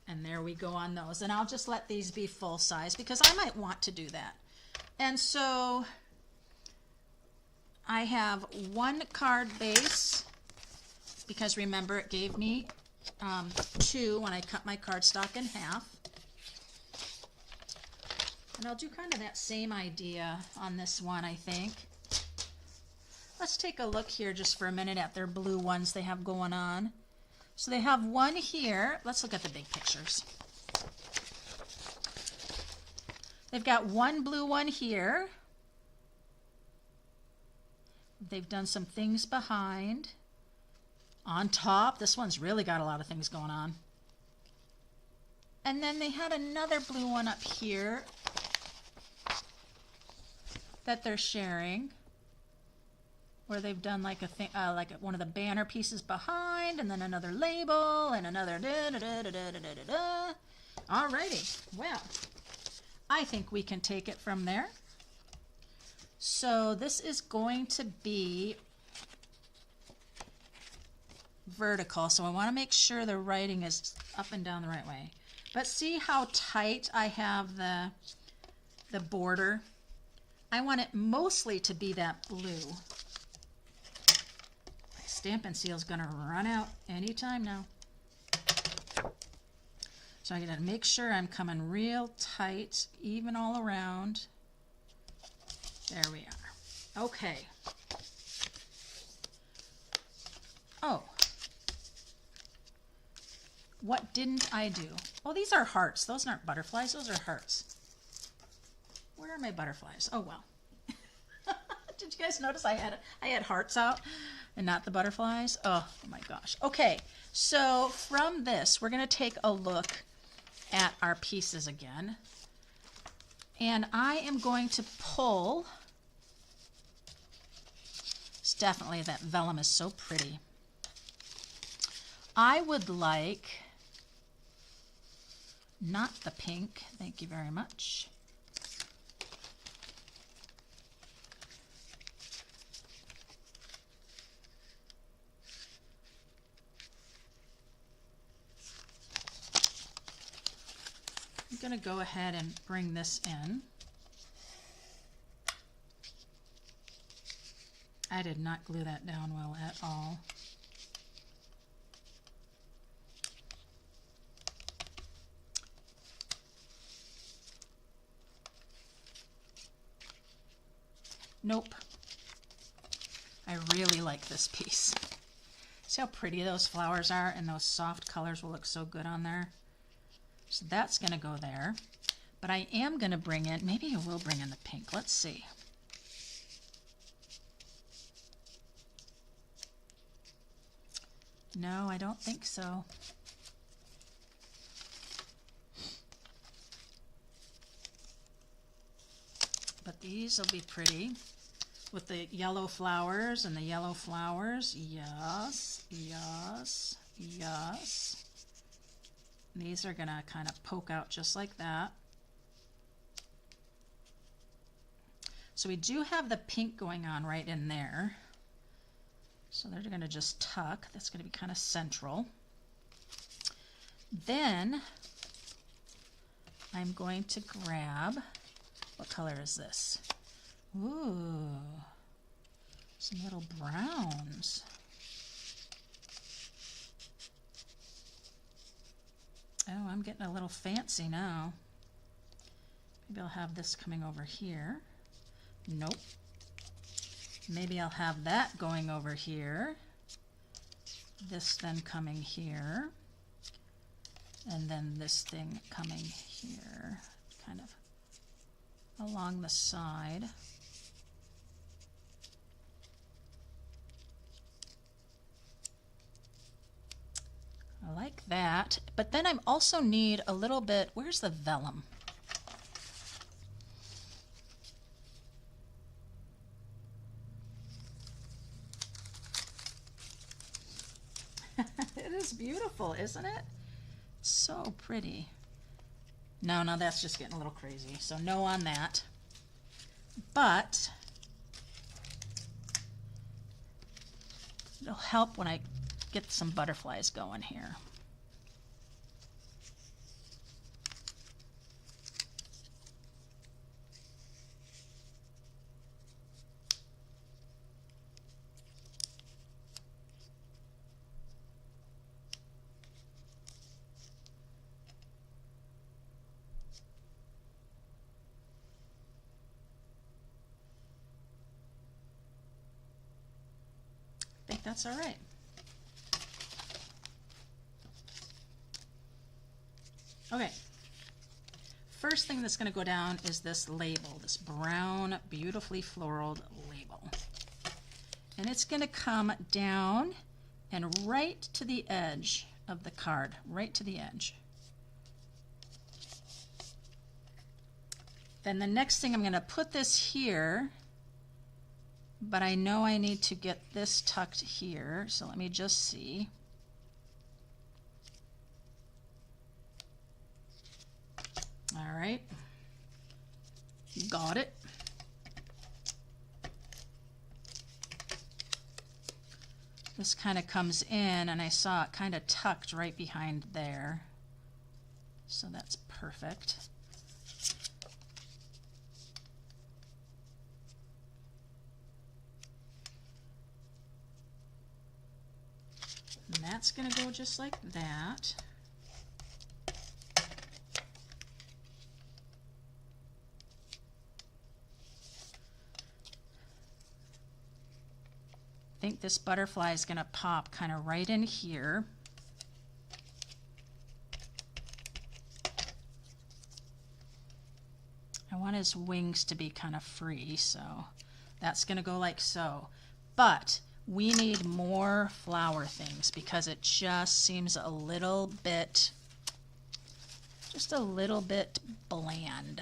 And there we go on those. And I'll just let these be full size because I might want to do that. And so I have 1 card base because remember it gave me 2 when I cut my cardstock in half. And I'll do kind of that same idea on this one, I think. Let's take a look here just for a minute at their blue ones they have going on. So they have one here. Let's look at the big pictures. They've got one blue one here. They've done some things behind. On top, this one's really got a lot of things going on. And then they had another blue one up here that they're sharing, where they've done like a thing, like one of the banner pieces behind, and then another label, and another da-da-da-da-da-da-da-da. Alrighty, well, I think we can take it from there. So this is going to be vertical, so I want to make sure the writing is up and down the right way. But see how tight I have the border? I want it mostly to be that blue. My Stampin' Seal is going to run out anytime now. So I got to make sure I'm coming real tight, even all around. There we are. Okay. Oh. What didn't I do? Oh, these are hearts. Those aren't butterflies. Those are hearts. Where are my butterflies? Oh, well. Did you guys notice I had hearts out and not the butterflies? Oh my gosh. Okay, so from this, we're going to take a look at our pieces again. And I am going to pull. It's definitely, that vellum is so pretty. I would like, not the pink, thank you very much. I'm going to go ahead and bring this in. I did not glue that down well at all. Nope. I really like this piece. See how pretty those flowers are, and those soft colors will look so good on there. So that's going to go there. But I am going to bring in, maybe I will bring in the pink. Let's see. No, I don't think so. But these will be pretty with the yellow flowers and the yellow flowers. Yes, yes, yes. These are going to kind of poke out just like that. So we do have the pink going on right in there. So they're going to just tuck. That's going to be kind of central. Then I'm going to grab, what color is this? Ooh, some little browns. Oh, I'm getting a little fancy now. Maybe I'll have this coming over here. Nope. Maybe I'll have that going over here. This then coming here. And then this thing coming here, kind of along the side. I like that. But then I also need a little bit, where's the vellum? It is beautiful, isn't it? So pretty. No, that's just getting a little crazy. So no on that. But it'll help when I get some butterflies going here. I think that's all right. Okay, first thing that's going to go down is this label, this brown, beautifully floral label. And it's going to come down and right to the edge of the card, right to the edge. Then the next thing, I'm going to put this here, but I know I need to get this tucked here, so let me just see. All right, got it. This kind of comes in, and I saw it kind of tucked right behind there, so that's perfect. And that's going to go just like that. I think this butterfly is going to pop kind of right in here. I want his wings to be kind of free, so that's going to go like so. But we need more flower things because it just seems a little bit, just a little bit bland.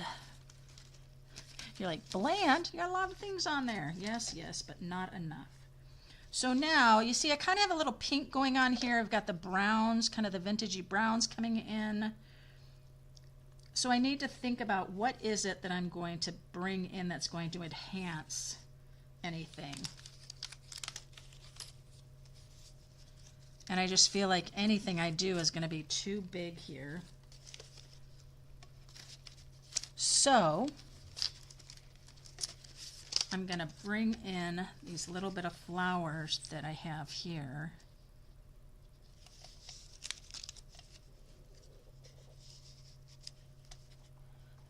You're like, bland? You got a lot of things on there. Yes, yes, but not enough. So now, you see I kind of have a little pink going on here. I've got the browns, kind of the vintagey browns coming in. So I need to think about what is it that I'm going to bring in that's going to enhance anything. And I just feel like anything I do is going to be too big here. So I'm going to bring in these little bit of flowers that I have here.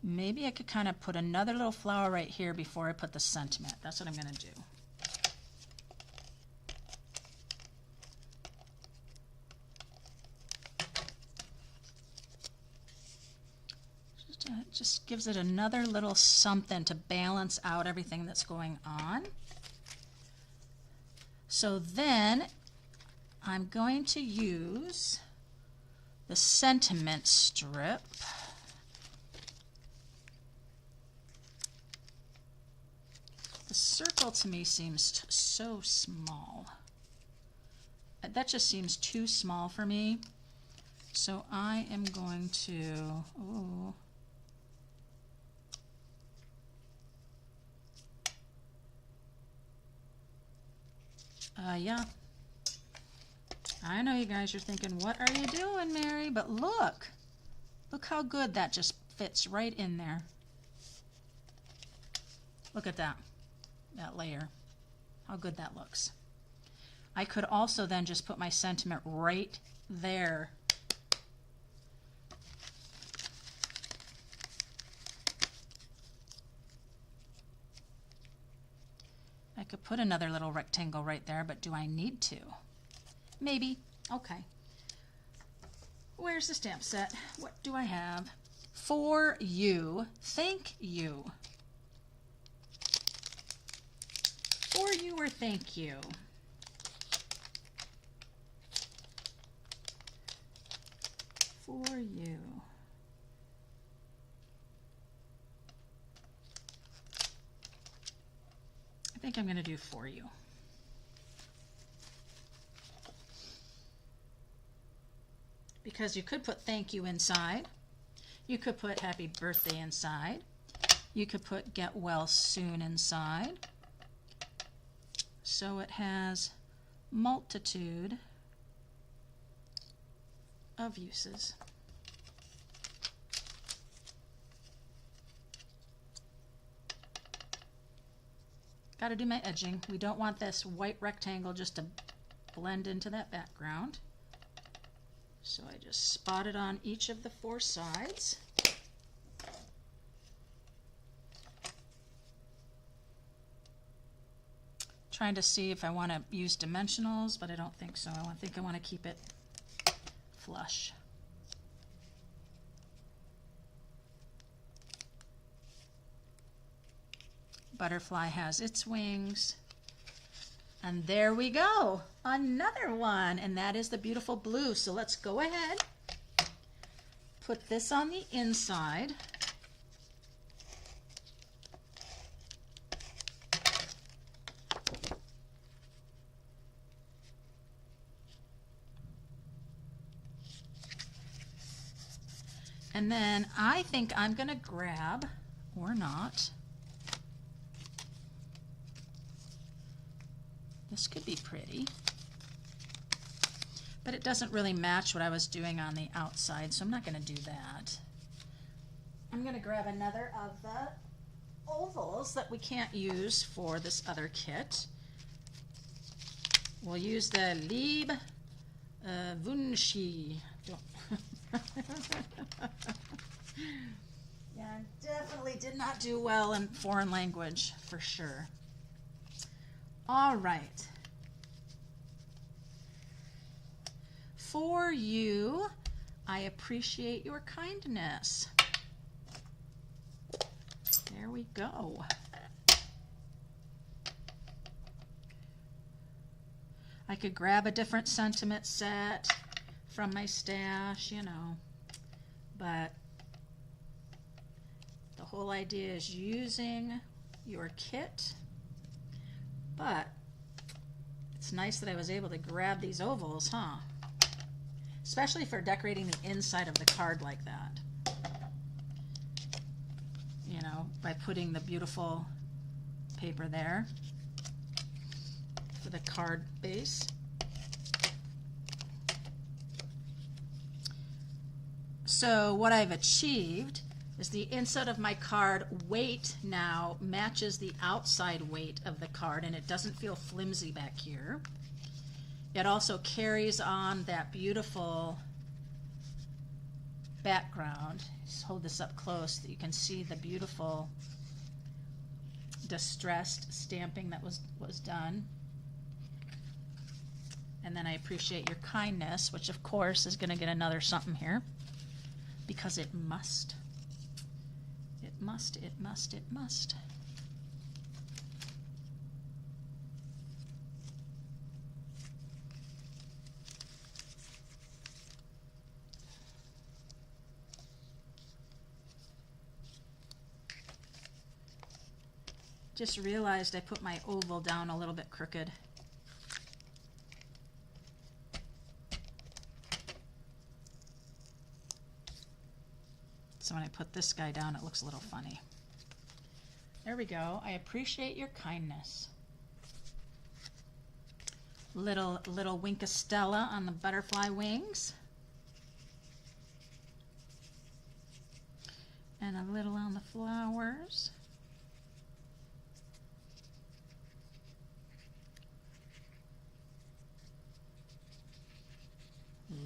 Maybe I could kind of put another little flower right here before I put the sentiment. That's what I'm going to do. Just gives it another little something to balance out everything that's going on. So then I'm going to use the sentiment strip. The circle to me seems so small. That just seems too small for me. So I am going to, ooh. Yeah. I know you guys are thinking, what are you doing, Mary? But look how good that just fits right in there. Look at that layer, how good that looks. I could also then just put my sentiment right there. I could put another little rectangle right there, but do I need to? Maybe. Okay. Where's the stamp set? What do I have? For you. Thank you. For you or thank you. For you. I think I'm going to do for you. Because you could put thank you inside. You could put happy birthday inside. You could put get well soon inside. So it has multitude of uses. Got to do my edging. We don't want this white rectangle just to blend into that background. So I just spot it on each of the 4 sides. Trying to see if I want to use dimensionals, but I don't think so. I think I want to keep it flush. Butterfly has its wings. And there we go, another one, and that is the beautiful blue. So let's go ahead, put this on the inside. And then I think I'm going to grab, or not, this could be pretty, but it doesn't really match what I was doing on the outside, so I'm not going to do that. I'm going to grab another of the ovals that we can't use for this other kit. We'll use the Lieb Wunsch. Yeah, definitely did not do well in foreign language, for sure. All right. For you, I appreciate your kindness. There we go. I could grab a different sentiment set from my stash, you know, but the whole idea is using your kit. But it's nice that I was able to grab these ovals, huh? Especially for decorating the inside of the card like that. You know, by putting the beautiful paper there for the card base. So what I've achieved is the inside of my card weight now matches the outside weight of the card, and it doesn't feel flimsy back here. It also carries on that beautiful background. Just hold this up close so that you can see the beautiful distressed stamping that was done. And then I appreciate your kindness, which of course is going to get another something here because it must. must, it must, it must. Just realized I put my oval down a little bit crooked. So when I put this guy down, it looks a little funny. There we go. I appreciate your kindness. Little Winkastella on the butterfly wings. And a little on the flowers.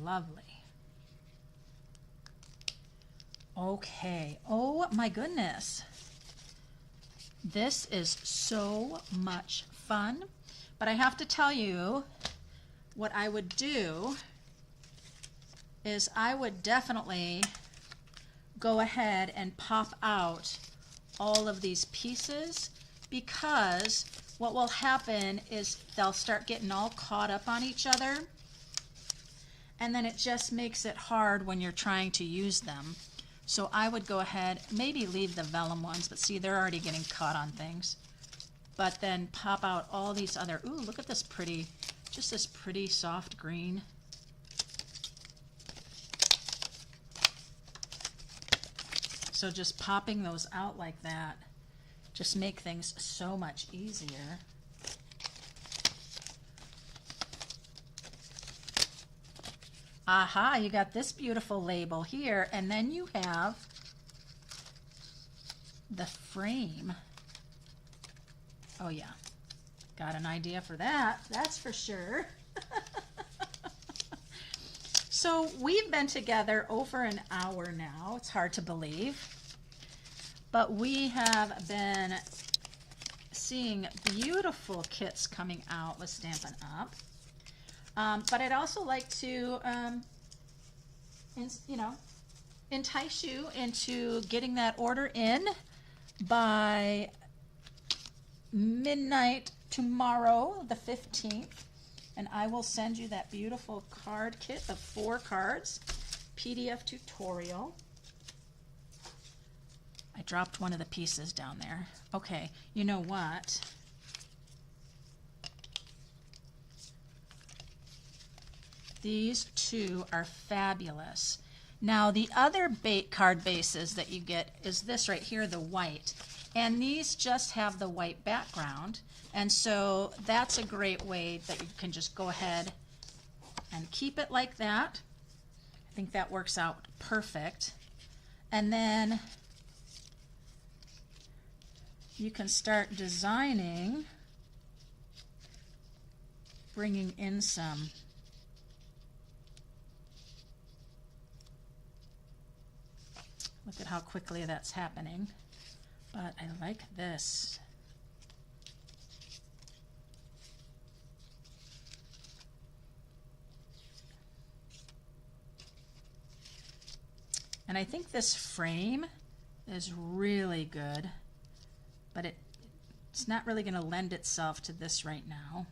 Lovely. Okay. Oh my goodness. This is so much fun. But I have to tell you, what I would do is I would definitely go ahead and pop out all of these pieces, because what will happen is they'll start getting all caught up on each other, and then it just makes it hard when you're trying to use them. So I would go ahead, maybe leave the vellum ones, but see, they're already getting caught on things. But then pop out all these other, ooh, look at this pretty, just this pretty soft green. So just popping those out like that just make things so much easier. Aha, you got this beautiful label here, and then you have the frame. Oh yeah, got an idea for that, that's for sure. So we've been together over an hour now. It's hard to believe, but we have been seeing beautiful kits coming out with Stampin' Up. But I'd also like to, entice you into getting that order in by midnight tomorrow, the 15th, and I will send you that beautiful card kit of 4 cards, PDF tutorial. I dropped one of the pieces down there. Okay, you know what? These two are fabulous. Now the other card bases that you get is this right here, the white. And these just have the white background. And so that's a great way that you can just go ahead and keep it like that. I think that works out perfect. And then you can start designing, bringing in some look at how quickly that's happening. But I like this. And I think this frame is really good, but it's not really going to lend itself to this right now.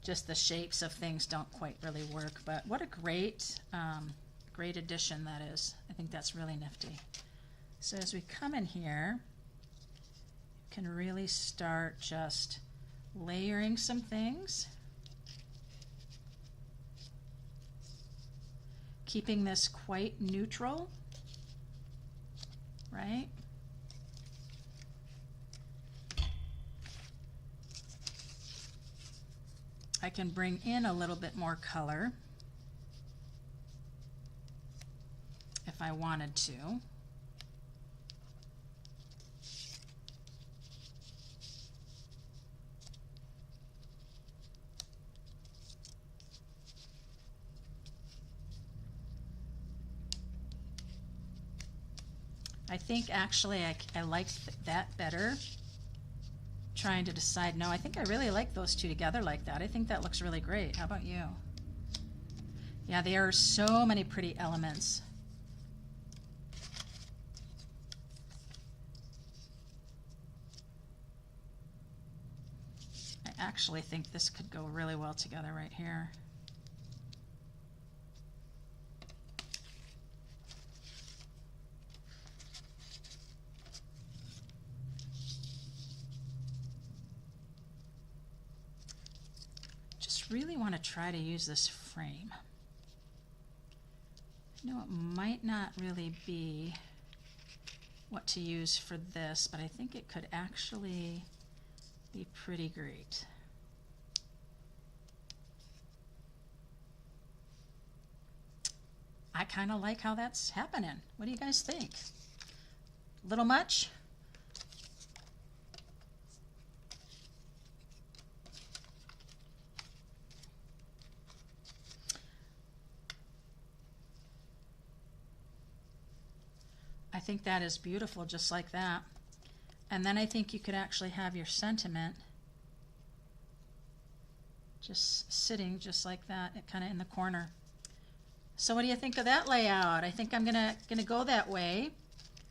Just the shapes of things don't quite really work, but what a great great addition that is. I think that's really nifty. So as we come in here, you can really start just layering some things, keeping this quite neutral, right? I can bring in a little bit more color if I wanted to. I think actually I liked that better. Trying to decide, no, I think I really like those two together like that. I think that looks really great. How about you? Yeah, there are so many pretty elements actually think this could go really well together right here. Just really want to try to use this frame. I know it might not really be what to use for this, but I think it could actually be pretty great. I kind of like how that's happening. What do you guys think? A little much? I think that is beautiful just like that. And then I think you could actually have your sentiment just sitting just like that, kind of in the corner. So what do you think of that layout? I think I'm gonna go that way.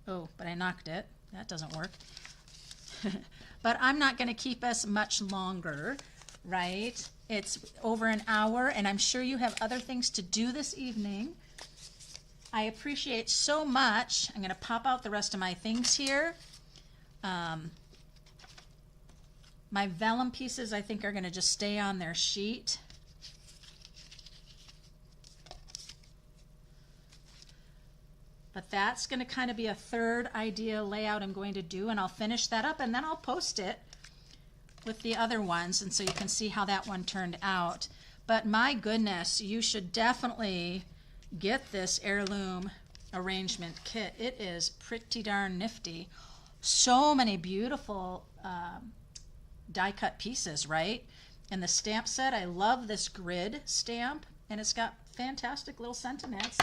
Oh, but I knocked it. That doesn't work. But I'm not gonna keep us much longer, right? It's over an hour, and I'm sure you have other things to do this evening. I appreciate so much. I'm gonna pop out the rest of my things here. My vellum pieces, I think, are gonna just stay on their sheet. But that's going to kind of be a third idea layout I'm going to do, and I'll finish that up, and then I'll post it with the other ones, and so you can see how that one turned out. But my goodness, you should definitely get this heirloom arrangement kit. It is pretty darn nifty. So many beautiful die cut pieces, right? And the stamp set, I love this grid stamp, and it's got fantastic little sentiments.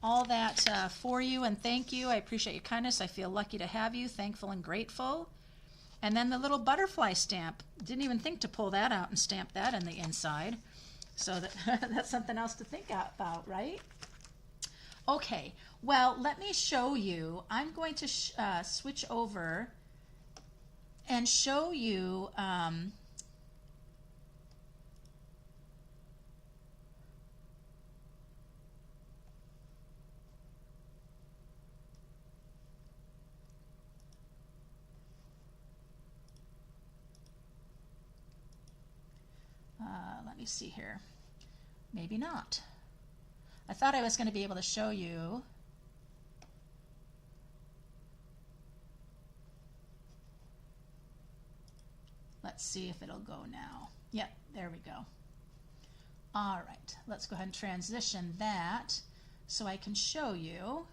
All that for you, and thank you. I appreciate your kindness. I feel lucky to have you, thankful and grateful. And then the little butterfly stamp. Didn't even think to pull that out and stamp that in the inside. So that's something else to think about, right? Okay, well, let me show you. I'm going to switch over and show you let me see here. Maybe not. I thought I was going to be able to show you. Let's see if it'll go now. Yep, there we go. All right, let's go ahead and transition that so I can show you.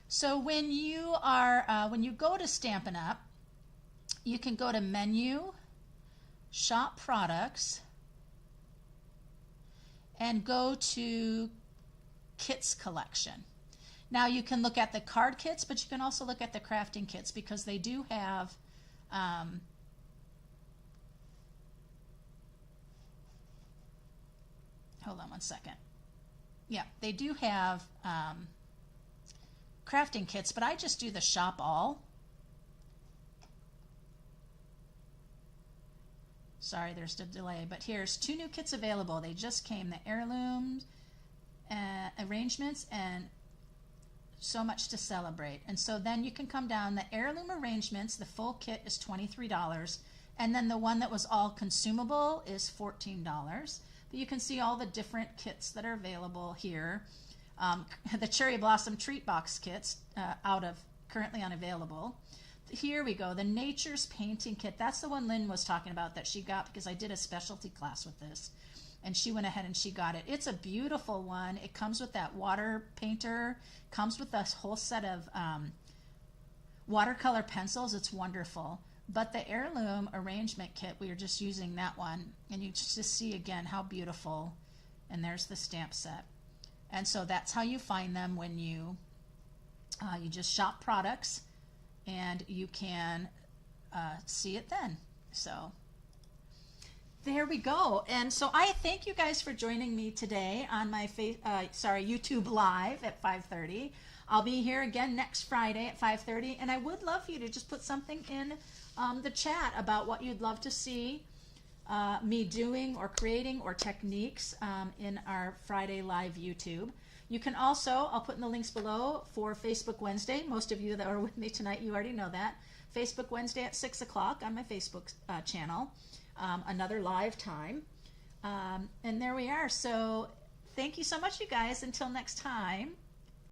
So when you go to Stampin' Up, you can go to Menu, Shop Products, and go to Kits Collection. Now you can look at the card kits, but you can also look at the crafting kits because they do have hold on one second. Yeah, they do have crafting kits, but I just do the shop all. Sorry, there's a delay, but here's 2 new kits available. They just came, the heirlooms arrangements and so much to celebrate. And so then you can come down, the heirloom arrangements, the full kit is $23, and then the one that was all consumable is $14. But you can see all the different kits that are available here. The Cherry Blossom Treat Box kits currently unavailable. Here we go, the Nature's Painting Kit. That's the one Lynn was talking about that she got because I did a specialty class with this. And she went ahead and she got it. It's a beautiful one. It comes with that water painter, comes with a whole set of watercolor pencils. It's wonderful. But the heirloom arrangement kit, we are just using that one. And you just see again how beautiful. And there's the stamp set. And so that's how you find them when you just shop products. And you can see it then. So there we go. And so I thank you guys for joining me today on my YouTube Live at 5:30. I'll be here again next Friday at 5:30, and I would love for you to just put something in the chat about what you'd love to see me doing or creating, or techniques in our Friday live YouTube. You can also, I'll put in the links below for Facebook Wednesday. Most of you that are with me tonight, you already know that. Facebook Wednesday at 6 o'clock on my Facebook channel. Another live time. And there we are. So thank you so much, you guys. Until next time.